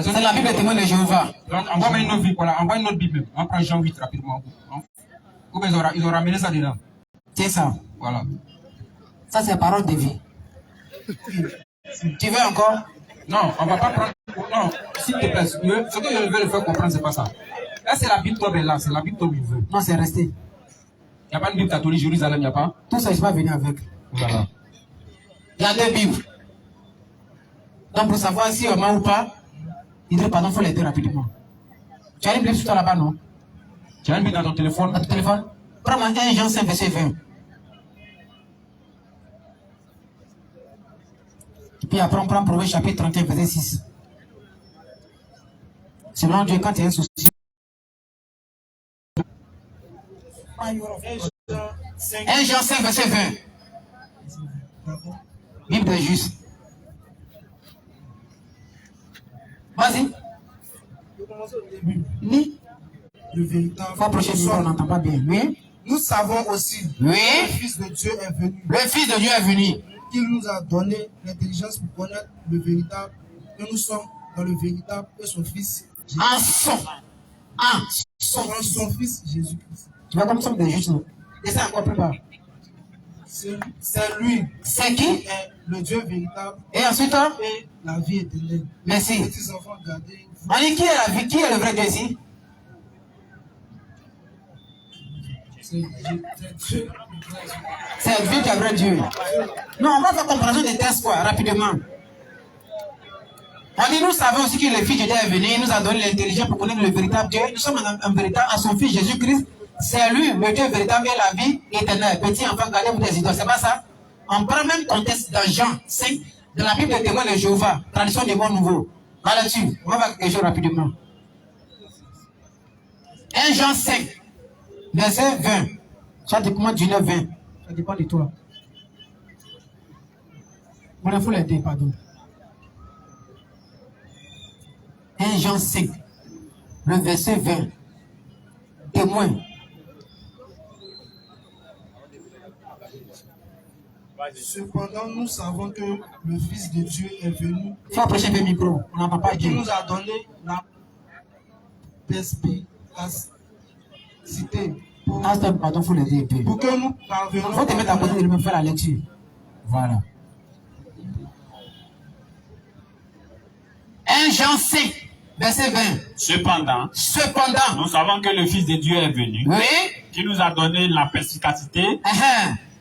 C'est la Bible des témoins de Jéhovah. On va mettre une autre Bible, voilà. On va une autre Bible. On prend Jean 8 rapidement. Ils ont ramené ça dedans. C'est ça. Voilà. Ça, c'est parole de vie. Tu veux encore? Non, on va pas prendre. Non, s'il te plaît. Ce que je veux le faire comprendre, c'est pas ça. Là, c'est la Bible Tobe là. C'est la Bible Tobe il veut. Non, c'est resté. Il n'y a pas de Bible catholique Jérusalem, il n'y a pas. Tout ça, je ne suis pas venu avec. Voilà. Il y a deux Bibles. Donc, pour savoir si on ment ou pas, il dit, pardon, il faut l'aider rapidement. Tu as une Bible sur toi là-bas, non? Tu as une Bible dans ton téléphone? Dans ton téléphone? Prends-moi 1 Jean 5, verset 20. Et puis après, on prend Proverbe chapitre 31, verset 6. Selon Dieu, quand il y a un souci. 1 Jean 5, verset 20. Bible des justes. Vas-y. Lis. Le véritable. Faut approcher du micro, on n'entend pas bien. Oui. Nous savons aussi que le Fils de Dieu est venu. Le Fils de Dieu est venu. Qu'il nous a donné l'intelligence pour connaître le véritable. Que nous sommes dans le véritable et son Fils. En son Fils Jésus-Christ. Tu vois comme nous sommes des justes, non? Et ça encore plus bas. C'est lui. C'est qui? Est le Dieu véritable. Et ensuite, et la vie éternelle. Merci. Petits enfants, gardez. On dit qui est la vie? Qui est le vrai Dieu ici? C'est Dieu qui est le vrai Dieu. Non, on va faire comparaison des tests, quoi, rapidement. On dit, nous savons aussi que le Fils de Dieu est venu, il nous a donné l'intelligence pour connaître le véritable Dieu. Nous sommes un véritable à son Fils Jésus-Christ. C'est lui, le Dieu véritable et la vie éternelle. Petit enfant, gardez-vous des idoles. C'est pas ça? On prend même contexte dans Jean 5, de la Bible des témoins de Jéhovah, tradition des bons nouveaux. Là-dessus, on va voir quelque chose rapidement. 1 Jean 5, verset 20. Ça dépend du 9, 20. Ça dépend de toi. On a faut l'aider, pardon. 1 Jean 5, le verset 20. témoin. Cependant, nous savons que le Fils de Dieu est venu. Il faut approcher le micro, on n'entend pas Dieu. Il nous a donné la perspicacité pour que nous parvenions. Il faut te mettre à côté de lui-même, faire la lecture. Voilà. 1 Jean 5, verset 20. Cependant, nous savons que le Fils de Dieu est venu, oui, qui nous a donné la perspicacité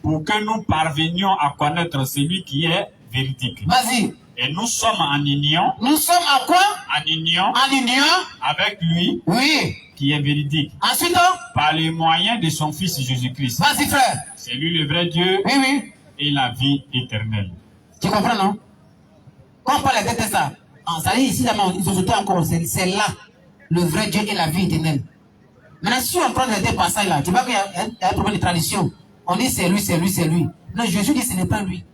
pour que nous parvenions à connaître celui qui est véridique. Vas-y. Et nous sommes en union. Nous sommes en quoi? En union. En union. Avec lui. Oui. Qui est véridique. Ensuite, par les moyens de son Fils Jésus-Christ. Vas-y, frère. C'est lui le vrai Dieu. Oui, oui. Et la vie éternelle. Tu comprends, non? Quand on parle de ça, ça dit ici, ils ont sauté encore. C'est là, le vrai Dieu et la vie éternelle. Maintenant, si on prend les deux passages là, tu vois qu'il y a un problème de tradition. On dit c'est lui, c'est lui, c'est lui. Non, Jésus dit ce n'est pas lui.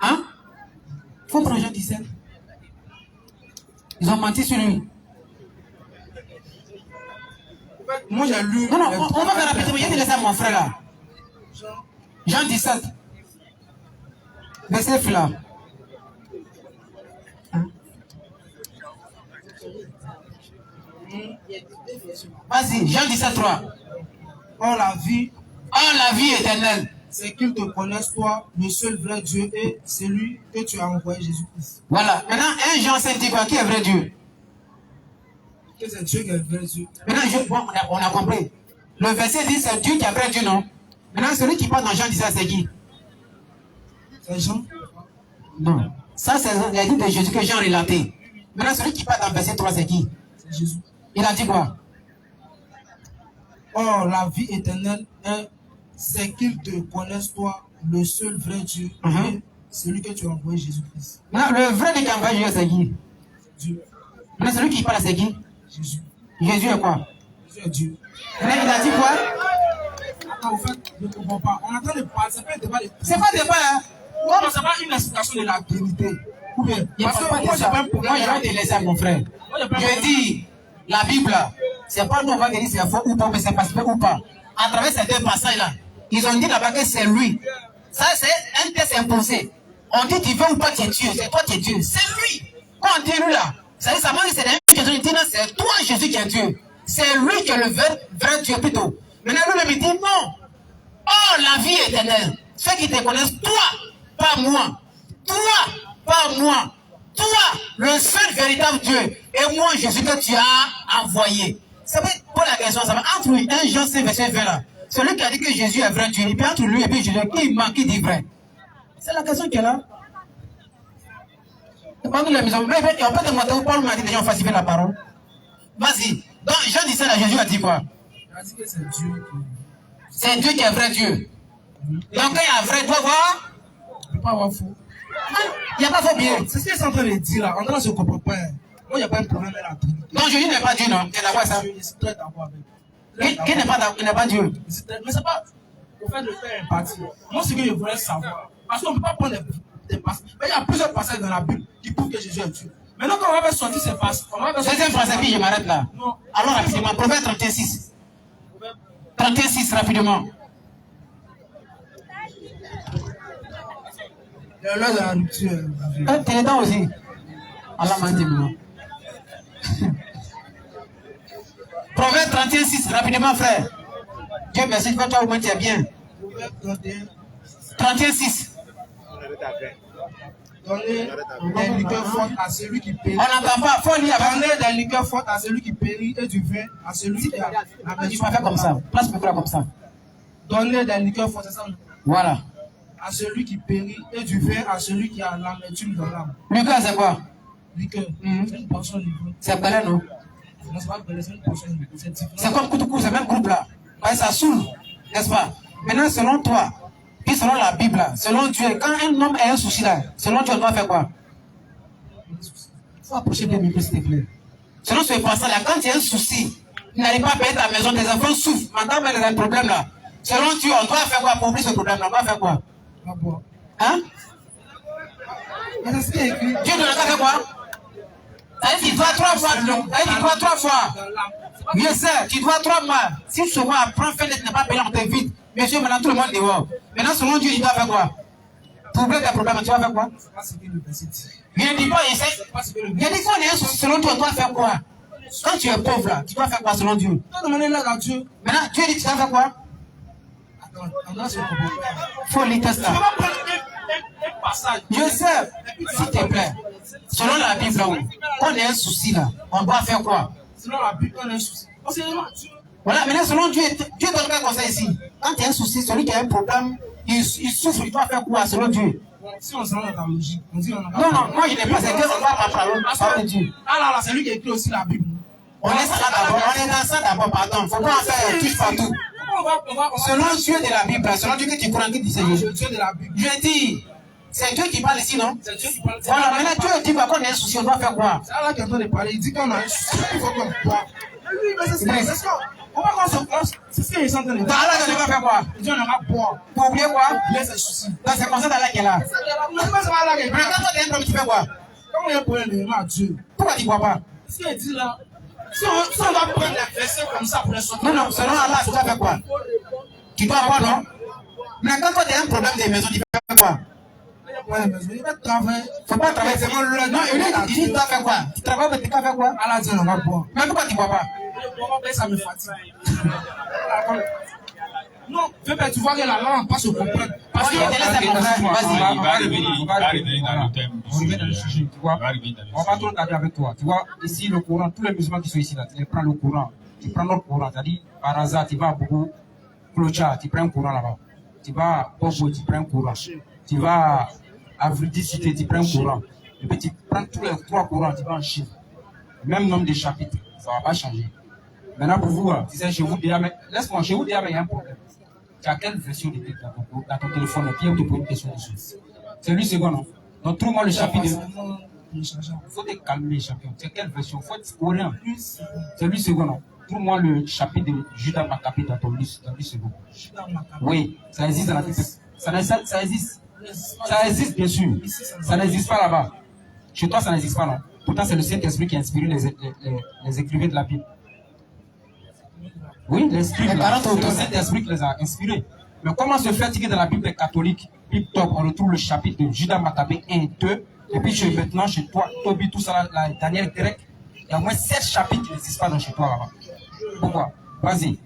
Hein? Il faut prendre Jean 17. Ils ont menti sur lui. Moi j'ai lu. Non, on va faire rapidement. Il y a laissé à mon frère là. Jean 17. Verset là. Vas-y, Jean 17, 3. Or la vie éternelle, c'est qu'ils te connaissent toi, le seul vrai Dieu, et celui que tu as envoyé, Jésus-Christ. Voilà. Maintenant, 1 Jean 5 dit quoi? Qui est vrai Dieu? Que c'est Dieu qui est vrai Dieu. Maintenant, on a compris. Le verset dit c'est Dieu qui est vrai Dieu, non? Maintenant, celui qui parle dans Jean 17, c'est qui? C'est Jean? Non. Ça, c'est les dit de Jésus que Jean a relaté. Maintenant, celui qui parle dans verset 3, c'est qui? C'est Jésus. Il a dit quoi? Or, la vie éternelle c'est qu'ils te connaissent toi, le seul vrai Dieu, et celui que tu as envoyé, Jésus-Christ. Maintenant, le vrai Dieu qui a envoyé Jésus, c'est qui? Dieu. Maintenant, celui qui parle, c'est qui? Jésus. Jésus est quoi? Jésus est Dieu. Maintenant, il a dit quoi? Attends, en fait, je ne comprends pas. On entend de parler, c'est pas un débat. C'est pas débat, hein? Non, c'est pas une explication de la Trinité. Ou bien, parce que moi, j'ai pas un problème. Moi, je vais te laisser à mon frère. Je dis, la Bible, c'est pas nous, on va dire si c'est faux ou pas, mais c'est passé ou pas. À travers ces deux passages-là, ils ont dit là-bas que c'est lui. Ça, c'est un test imposé. On dit tu veux ou pas, tu es Dieu. C'est toi qui es Dieu. C'est lui. Quand on dit lui là, ça dit, ça veut dire c'est la même question. Il dit non, c'est toi Jésus qui est Dieu. C'est lui qui est le vrai Dieu plutôt. Maintenant, lui, il dit non. Oh, la vie éternelle. Ceux qui te connaissent, toi, pas moi. Toi, pas moi. Toi, le seul véritable Dieu. Et moi, Jésus que tu as envoyé. Ça veut pour la question, ça va entre lui, 1 Jean 5, verset 20 là. Celui qui a dit que Jésus est vrai Dieu, et puis entre lui et puis Jésus, qui manque, qui dit vrai? C'est la question qui est là. Pendant la maison, mais on peut demander où Paul m'a dit déjà falsifier la parole. Vas-y. Donc Jean dit ça là, Jésus a dit quoi? Il a dit que c'est Dieu qui. C'est Dieu qui est vrai Dieu. Donc quand il y a vrai, il doit voir. Il ne peut pas avoir faux. Il n'y a pas faux bien. C'est ce qu'ils sont en train de dire là. En train de se comprendre pas. Moi, il n'y a pas un problème avec la Trinité. Donc Jésus n'est pas Dieu, non? Tu es d'accord avec ça? Je suis très d'accord avec. Qui n'est pas Dieu? Mais c'est pas au fait de faire un parti. Moi, ce que je voulais savoir, parce qu'on ne peut pas prendre des passages. Mais il y a plusieurs passages dans la Bible qui prouvent que Jésus est Dieu. Maintenant, quand on va sortir ces passages, on va sortir. Deuxième phrase, puis je m'arrête là. Non. Alors rapidement, Proverbe 31:6. 31:6, rapidement. Il y a l'heure de la rupture. Tu es dedans aussi. Allah m'a dit non. Proverbe 31:6, rapidement, frère. Dieu merci, quand toi au moins tu es bien. Proverbe 31:6. Donnez des liqueurs fortes à celui qui périt. On n'entend pas, faut lire. Donnez des liqueurs fortes à celui qui périt et du vin à celui qui a la Tu vas faire comme ça. Place le micro comme ça. Donnez des liqueurs fortes, c'est ça? Voilà. À celui qui périt et du vin à celui qui a l'amertume dans l'âme. Liqueur, c'est quoi? Liqueur. C'est une portion de liqueur. C'est belé, non? Non, c'est pas belé, c'est une portion de liqueur. C'est différent. C'est comme Koutoukou, c'est le même groupe là. Ouais, ça saoule, n'est-ce pas? Maintenant, selon toi, puis selon la Bible là, selon Dieu, quand un homme a un souci là, selon Dieu, on doit faire quoi? Il faut approcher bien micro, s'il te plaît. Selon ce passage là, quand il y a un souci, il n'arrive pas à payer ta maison, tes enfants souffrent, maintenant, il y a un problème là. Selon Dieu, on doit faire quoi pour oublier ce problème là? On doit faire quoi? Hein? Dieu ne l'a pas fait quoi? Ça veut dire qu'il doit 3 fois. Ça veut dire qu'il doit 3 fois. Bien sûr, tu dois 3 mois. Si ce mois apprend, fais n'est pas payé, on t'invite. Monsieur, maintenant tout le monde est dehors. Maintenant, selon Dieu, tu dois faire quoi? Pour régler tes problèmes, tu vas faire quoi? Je ne dis pas, je sais. Je dis qu'on est selon Dieu, tu dois faire quoi? Quand tu es pauvre là, tu dois faire quoi selon Dieu? Maintenant, Dieu dit, tu dois faire quoi? Faut les tester. Je sais, s'il te plaît. Selon la Bible, là, quand on a un souci là, on doit faire quoi? Selon la Bible, on a un souci. Voilà, maintenant selon Dieu, Dieu donne pas comme ça ici. Quand tu as un souci, celui qui a un problème, il souffre, il doit faire quoi selon Dieu? Si on se rend dans ta logique, on dit on a. Non, moi je n'ai pas, c'est que on va pas parler de Dieu. Ah là, c'est lui qui a écrit aussi la Bible. On est ça d'abord, on est dans ça d'abord, pardon. Faut pas en faire tout partout. Selon Dieu de la Bible, selon Dieu que tu crois, qui dit c'est Dieu de la Bible. Je dis, c'est Dieu qui parle ici, non? C'est Dieu qui parle. Voilà, maintenant Dieu dit qu'on a un souci, on doit faire quoi? C'est là qu'il est en train de parler, il dit qu'on a un souci, il faut qu'on boit. C'est ça. On va qu'on se place. C'est ce qu'il est en train de dire. Dans Allah, tu vas faire quoi? Il dit on aura boire. Pour oublier quoi? Oublier ses soucis. Donc c'est comme ça d'Allah qui est là. Mais c'est pas là qu'il est là. Quand tu as un problème, tu fais quoi? Comment il y a un problème de à Dieu? Pourquoi tu ne bois pas? Ce qu'il dit là, si on va prendre les versets comme ça pour les sortir. Non, selon Allah, tu dois faire quoi? Tu dois boire, non? Mais quand tu as un problème de maison, tu fais quoi? Il va travailler. Faut pas travailler, c'est mon non, il dit, tu dois faire quoi? Tu travailles, mais tu dois faire quoi? Allah dit, on va boire. Mais pourquoi tu ne bois pas? Ça me fatigue. Non, tu vois que la langue passe au comprendre. Parce que on va revenir dans le thème. On revient dans le sujet, tu vois. On va tout regarder avec toi. Tu vois, ici, le Coran, tous les musulmans qui sont ici, là, tu prends le Coran. Tu prends notre Coran. C'est-à-dire, par hasard, tu vas à beaucoup, Clocha, tu prends un Coran là-bas. Tu vas à Pogo, tu prends un Coran. Tu vas à Vridicité, tu prends un Coran. Et puis tu prends tous les 3 Corans, tu vas en Chine. Même nombre de chapitres, ça ne va pas changer. Maintenant, pour vous, tu sais, chez vous, déjà, mais laisse-moi, chez vous, déjà, il y a un problème. Tu as quelle version de Bible dans ton téléphone? Et puis, on te pose une question dessus. C'est lui, second, non? Donc, trouve-moi le chapitre. Il faut te calmer, champion. C'est quelle version? Il faut être coréen. C'est lui, second, non? Trouve-moi le chapitre de Judas Maccabée dans ton livre, dans le second. Oui, ça existe dans la Bible. Ça existe. Ça existe, bien sûr. Ça n'existe pas là-bas. Chez toi, ça n'existe pas, non? Pourtant, c'est le Saint-Esprit qui a inspiré les écrivains de la Bible. Oui, l'Esprit, c'est le Saint-Esprit qui les a inspirés. Mais comment se fait-il que dans la Bible catholique, Bible top, on retrouve le chapitre de Judas Maccabée 1 et 2, et puis maintenant chez toi, Toby, tout ça, la Daniel grec, il y a au moins 7 chapitres qui n'existent pas dans chez toi là-bas. Pourquoi? Vas-y.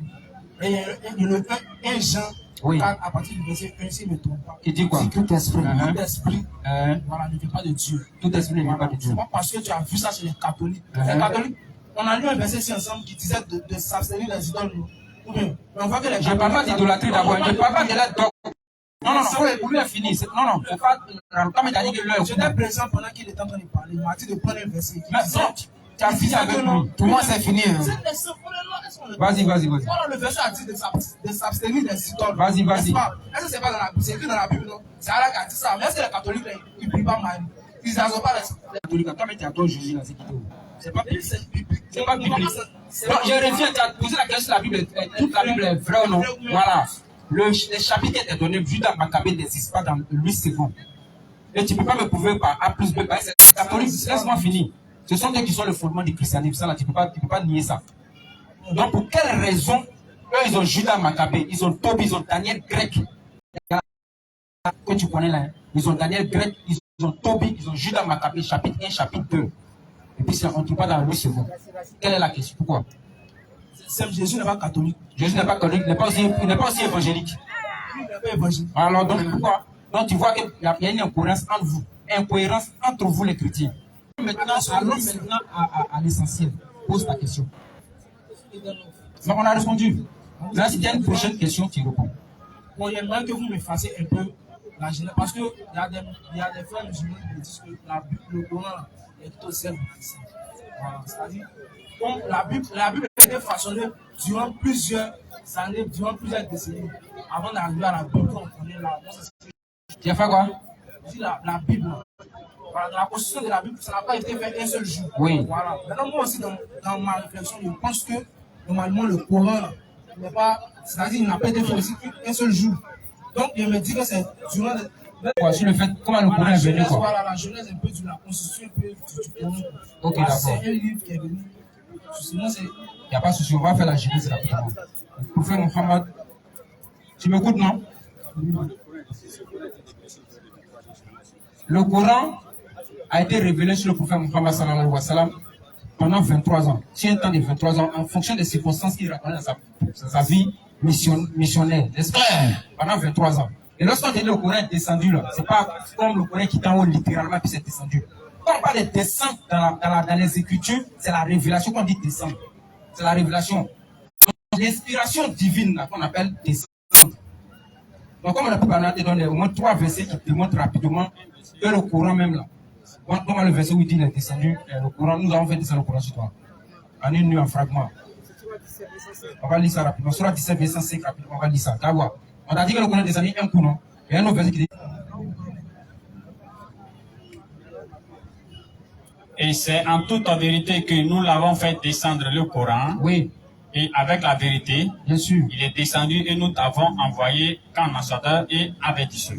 Et le 1 Jean, oui. À partir du verset 1, s'il ne me trompe pas. Qui dit quoi? Tout esprit, voilà, ne vient pas de Dieu. Tout esprit ne vient pas de Dieu. C'est pas parce que tu as vu ça chez les catholiques. Les catholiques, on a lu un verset ici ensemble qui disait de s'abstenir des idoles. On voit que les je ne parle pas d'idolâtrie d'abord, je ne parle pas de la doctrine. Non, pour lui, il a fini. Non, faut pas. Comme il a dit que l'heure. J'étais présent pendant qu'il était en train de parler. Il m'a dit de prendre un verset. Mais non, tu as fini avec lui. Pour moi, c'est fini. Vas-y. Voilà, le verset a dit de s'abstenir des idoles. Vas-y. Est-ce que c'est pas dans la Bible? C'est écrit dans la Bible, non? C'est Allah qui a dit ça. Mais est-ce que les catholiques, ils ne prient pas mal? Ils n'ont pas les catholiques. Toi, mais tu adores Jésus dans cette vidéo. C'est pas biblique. C'est pas biblique. Non, je reviens, tu as posé la question, toute la Bible est vraie ou non? Voilà. Le chapitre qui est donné, Judas Maccabée n'existe pas dans Louis II. Et tu ne peux pas me prouver par A plus B. C'est catholique, laisse-moi finir. Ce sont eux qui sont le fondement du christianisme. Ça, là, tu ne peux pas nier ça. Donc, pour quelle raison, eux, ils ont Judas Maccabée, ils ont Toby, ils ont Daniel grec. Que tu connais là, hein? Ils ont Daniel grec, ils ont Toby, ils ont Judas Maccabée, chapitre 1, chapitre 2. Et puis, on ne trouve pas dans Louis II. Quelle est la question? Pourquoi? Jésus n'est pas catholique. Jésus n'est pas catholique, il n'est pas aussi évangélique. Alors, donc, pourquoi? Donc, tu vois qu'il y a une incohérence entre vous. Incohérence entre vous, les chrétiens. Maintenant, allons maintenant à l'essentiel. Pose ta question. Donc, on a répondu. Là, si tu as une prochaine question, tu réponds. Bon, j'aimerais que vous me fassiez un peu la genèse. Parce qu'il y a des frères musulmans qui disent que le Coran est tout aussi difficile. Voilà, c'est-à-dire, la Bible a été façonnée durant plusieurs années, durant plusieurs décennies, avant d'arriver à la Bible qu'on connaît là. Tu as fait quoi? La Bible. Voilà, dans la constitution de la Bible, ça n'a pas été fait un seul jour. Oui. Voilà. Maintenant, moi aussi, dans ma réflexion, je pense que normalement le Coran n'est pas, c'est-à-dire il n'a pas été fait aussi qu'un seul jour. Donc, je me dis que c'est durant sur le fait, comment le Coran est venu, quoi? Voilà, la genèse un peu de la constitution un peu du Coran. Ok, voilà, d'accord. c'est un livre qui est venu Sinon, c'est... Il n'y a pas de souci, on va faire la genèse rapidement. Le prophète Mohammed, tu m'écoutes, non? Le Coran a été révélé sur le prophète Mohammed sallallahu alayhi wa sallam pendant 23 ans. Sur un temps de 23 ans, en fonction des circonstances qu'il racontait dans sa vie missionnaire, n'est-ce pas? Pendant 23 ans. Et lorsqu'on dit le Coran est descendu là, c'est pas comme le Coran qui est en haut littéralement puis c'est descendu. Quand on parle de descente dans les Écritures, c'est la révélation qu'on dit descendre. C'est la révélation. L'inspiration divine qu'on appelle descendre. Donc comme on a pu donner au moins 3 versets qui démontrent rapidement que le Coran même là, comme le verset où il dit il est descendu, le Coran, nous avons fait descendre le Coran sur toi. En une nuit en fragment. On va lire ça rapidement. Sur la 17 verset 5 rapidement, on va lire ça. On a dit que le Coran est descendu un coup, non? Il y a un autre verset qui dit. Et c'est en toute vérité que nous l'avons fait descendre le Coran. Oui. Et avec la vérité, bien sûr, il est descendu et nous t'avons envoyé comme ambassadeur et avertisseur.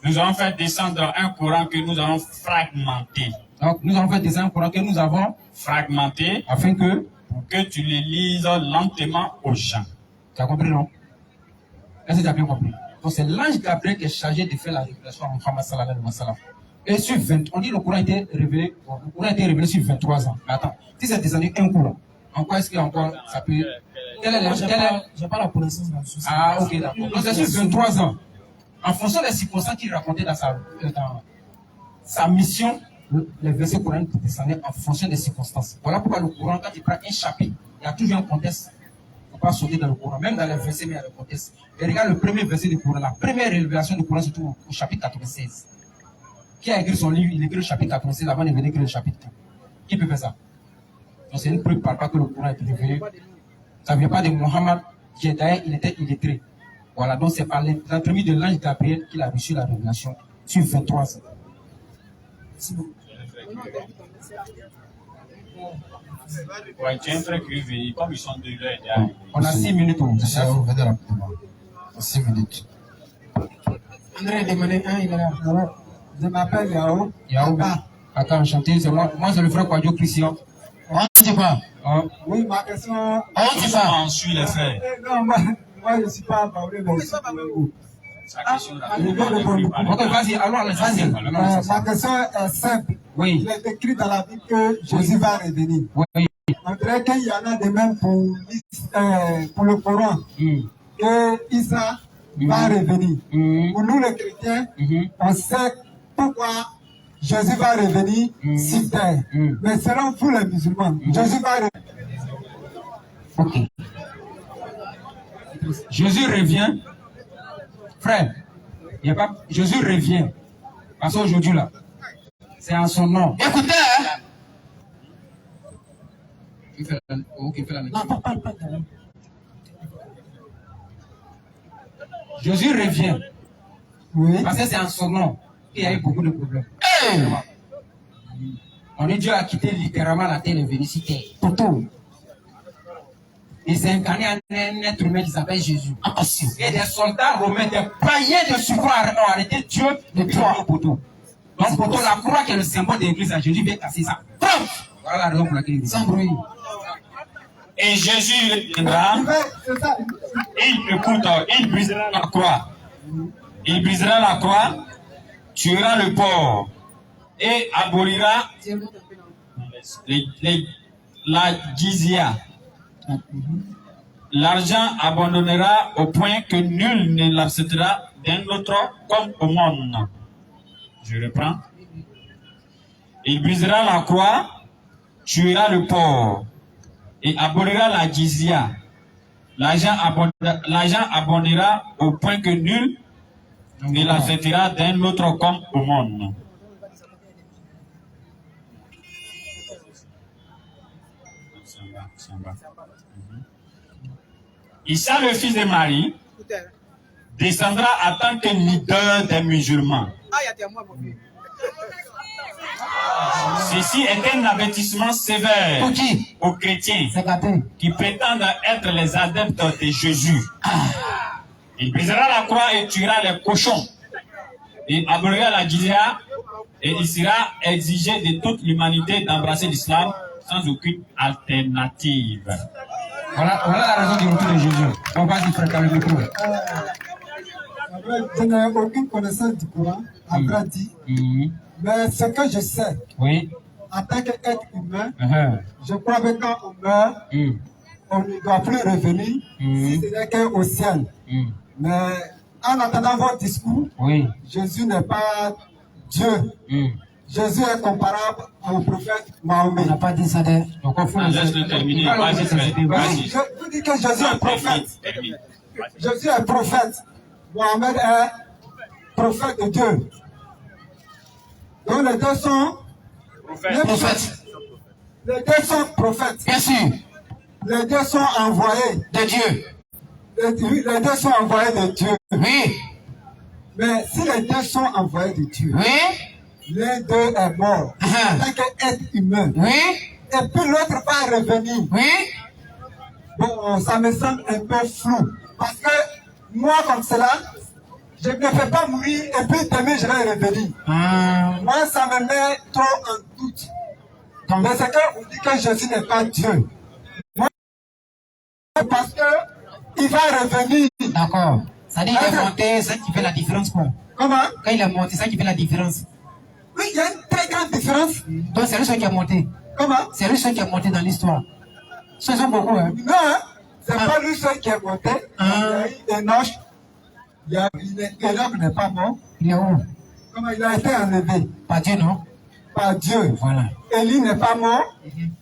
Nous avons fait descendre un Coran que nous avons fragmenté. Donc, nous avons fait descendre un Coran que nous avons fragmenté afin que, pour que tu le lises lentement aux gens. Tu as compris, non? Est-ce que tu as bien compris? Donc, c'est l'ange Gabriel qui est chargé de faire la révélation à Muhammad sallallahu alayhi wa sallam. Et sur 20, on dit le Coran a été révélé, le Coran a été révélé sur 23 ans. Mais attends, si c'est descendu un Coran, en quoi est-ce qu'il y a encore, ça peut... J'ai pas la connaissance dans le souci. Ah, ok, d'accord. Donc, c'est sur 23 ans. En fonction des circonstances qu'il racontait dans sa mission, les versets coraniques descendaient en fonction des circonstances. Voilà pourquoi le Coran, quand il prend un chapitre, il y a toujours un contexte. Il ne faut pas sauter dans le Coran. Même dans les versets, mais il y a le contexte. Et regarde le premier verset du Coran. La première révélation du Coran se trouve au chapitre 96. Qui a écrit son livre? Il écrit le chapitre 96 avant de venir écrire le chapitre 4. Qui peut faire ça? Donc c'est une preuve par pas que le Coran est révélé. Ça ne vient pas de Mohammed, qui d'ailleurs il était illettré. Voilà, donc c'est par l'entremise de l'ange Gabriel qu'il a reçu la révélation sur 23 ans. Merci beaucoup. Ouais, tu es un frère qui comme ils sont deux là. On a 6 minutes. Ça va venir rapidement. 6 minutes. André demandé un, il est là. Je m'appelle Yao. Yao. Attends, enchanté, c'est moi. Moi, c'est le frère Kwadjo Christian. On ne sait pas. Oui, ma question. On ne sait pas. On suit les frères. Non, moi, je ne suis pas parlé, mais Sa question là. Ok, vas-y, allons, vas-y. Ma question est simple. Oui. Il est écrit dans la Bible que Jésus va revenir. Oui. On dirait qu'il y en a de même pour le Coran. Que Isa va revenir. Pour nous, les chrétiens, on sait pourquoi Jésus va revenir sur terre. Mais selon vous, les musulmans, Jésus va revenir. Ok. Jésus revient. Frère, Jésus revient. Parce qu'aujourd'hui, là, c'est en son nom. Écoutez, Jésus revient. Oui. Parce que c'est en son nom qu'il y a eu beaucoup de problèmes. On est Dieu a quitté littéralement la terre et venu sur terre. Pour tout. Il s'est incarné en un être humain qui s'appelle Jésus. Et des soldats romains, des païens de surcroît ont arrêté Dieu de tuer au poteau. Donc, poteau, la croix qui est le symbole de l'église à Jésus vient casser ça. Voilà la raison pour laquelle il dit. Sans bruit. Et Jésus viendra. Il brisera la croix. Il brisera la croix, tuera le porc et abolira la jizya. L'argent abandonnera au point que nul ne l'acceptera d'un autre comme au monde. Je reprends. Il brisera la croix, tuera le porc et abolira la jizya. L'argent abandonnera au point que nul ne l'acceptera d'un autre comme au monde. Issa, le fils de Marie, descendra en tant que leader des musulmans. Ceci est un avertissement sévère aux chrétiens qui prétendent être les adeptes de Jésus. Il brisera la croix et tuera les cochons. Il abolira la jizya et il sera exigé de toute l'humanité d'embrasser l'islam sans aucune alternative. Voilà la raison du retour de Jésus. On va dire, frère, dans le micro. Je n'ai aucune connaissance du Coran, à vrai dire. Mais ce que je sais, en tant qu'être humain, je crois que quand on meurt, on ne doit plus revenir si ce n'est qu'au ciel. Mais en entendant votre discours, Jésus n'est pas Dieu. Jésus est comparable au prophète Mahomet. On n'a pas dit ça d'ailleurs. Laisse-le terminer. Vas-y, Je vous dis que Jésus est prophète. Jésus est prophète. Mohamed est prophète de Dieu. Donc les deux sont Prophète. Les deux sont prophètes. Bien sûr. Les deux sont envoyés De Dieu. Les deux sont envoyés de Dieu. Oui. Mais si les deux sont envoyés de Dieu, Oui. l'un d'eux est mort en tant qu'être humain. Oui. Et puis l'autre va revenir. Oui. Bon, ça me semble un peu flou. Parce que moi, comme cela, je ne peux pas mourir et puis demain je vais revenir. Moi, ça me met trop en doute. Mais c'est que vous dites que Jésus n'est pas Dieu. Moi, parce que il va revenir. D'accord. Ça dit qu'il est monté, c'est ça qui fait la différence, quoi. Comment? Quand il est monté, c'est ça qui fait la différence. Oui, il y a une très grande différence. Donc c'est lui seul qui est monté. Comment? C'est lui seul qui est monté dans l'histoire. Ce sont beaucoup, hein. Non, c'est pas lui seul qui est monté. Il y a eu Enoch. Enoch n'est pas mort. Il est où? Comment il a été enlevé? Par Dieu, non? Par Dieu. Voilà. Élie n'est pas mort.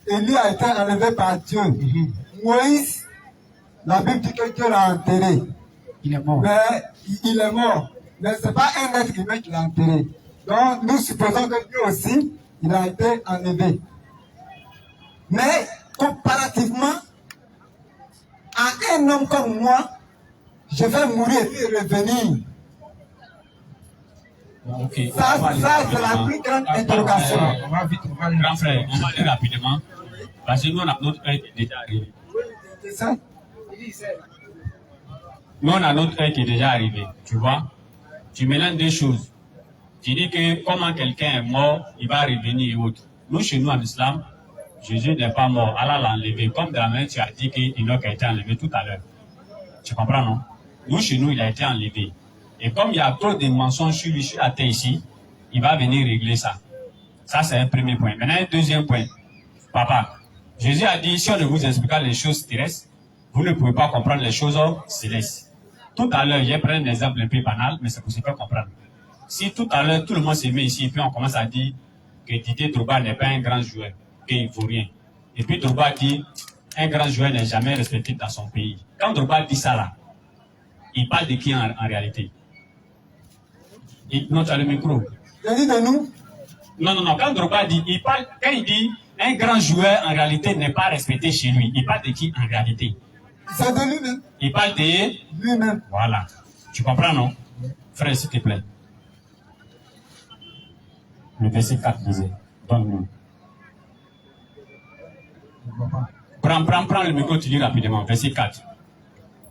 Élie a été enlevé par Dieu. Moïse, la Bible dit que Dieu l'a enterré. Il est mort. Mais il est mort. Mais ce n'est pas un être humain qui l'a enterré. Donc nous supposons que lui aussi, il a été enlevé. Mais comparativement à un homme comme moi, je vais mourir et puis revenir. Okay. Ça c'est la plus grande interrogation. Grand frère, on va aller rapidement. Parce que nous, notre heure qui est déjà arrivée. C'est ça? Nous, on a notre heure qui est déjà arrivée. Tu vois? Tu mélanges deux choses. Tu dis que comment quelqu'un est mort, il va revenir et autres. Nous, chez nous, en islam, Jésus n'est pas mort. Allah l'a enlevé. Comme de la main, tu as dit qu'Enoch a été enlevé tout à l'heure. Tu comprends, non? Nous, chez nous, il a été enlevé. Et comme il y a trop de mensonges sur lui, sur la terre ici, il va venir régler ça. Ça, c'est un premier point. Maintenant, un deuxième point. Papa, Jésus a dit, si on ne vous explique pas les choses terrestres, vous ne pouvez pas comprendre les choses célestes. Tout à l'heure, j'ai pris un exemple un peu banal, mais c'est pour se faire comprendre. Si tout à l'heure, tout le monde se met ici, et puis on commence à dire que Didier Drogba n'est pas un grand joueur, qu'il ne vaut rien. Et puis Drogba dit, un grand joueur n'est jamais respecté dans son pays. Quand Drogba dit ça là, il parle de qui en réalité? Non, tu as le micro. Il dit de nous? Non. Quand Drogba dit, quand il dit un grand joueur en réalité n'est pas respecté chez lui, il parle de qui en réalité? C'est de lui-même. Il parle de lui-même. Voilà. Tu comprends, non? Frère, s'il te plaît. Le verset 4 disait, donne-nous. Prends le micro, tu dis rapidement. Verset 4.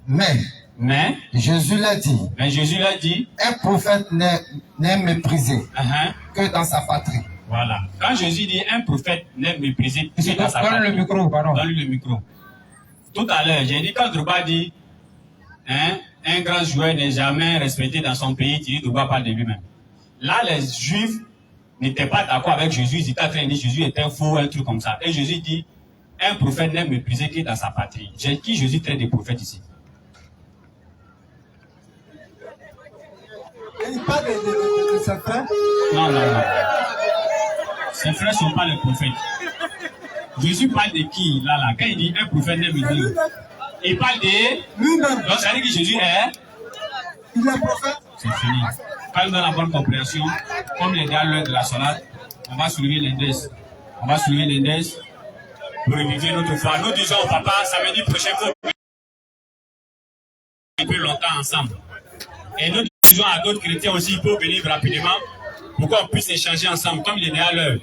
Mais Jésus l'a dit. Un prophète n'est méprisé que dans sa patrie. Voilà. Quand Jésus dit un prophète n'est méprisé que dans sa patrie. Donne le micro, pardon. Donne-lui le micro. Tout à l'heure, j'ai dit quand Drogba dit un grand joueur n'est jamais respecté dans son pays, tu dis Drogba parle de lui-même. Là, les Juifs n'étaient pas d'accord avec Jésus. Ils étaient en train de dire Jésus était faux, un truc comme ça. Et Jésus dit un prophète n'est méprisé que dans sa patrie. J'ai qui Jésus traite des prophètes ici? Il parle de ses frères? Non. Ses frères ne sont pas les prophètes. Jésus parle de qui là? Quand il dit un prophète n'est méprisé, il parle de lui-même. Donc ça veut dire que Jésus est? Il est prophète. C'est fini. Quand nous dans la bonne compréhension, comme les gars l'heure de la salade, on va soulever l'index. Pour réviser notre foi. Nous disons au papa, samedi prochain, il faut plus longtemps ensemble. Et nous disons à d'autres chrétiens aussi, il faut venir rapidement pour qu'on puisse échanger ensemble, comme il est né à l'heure.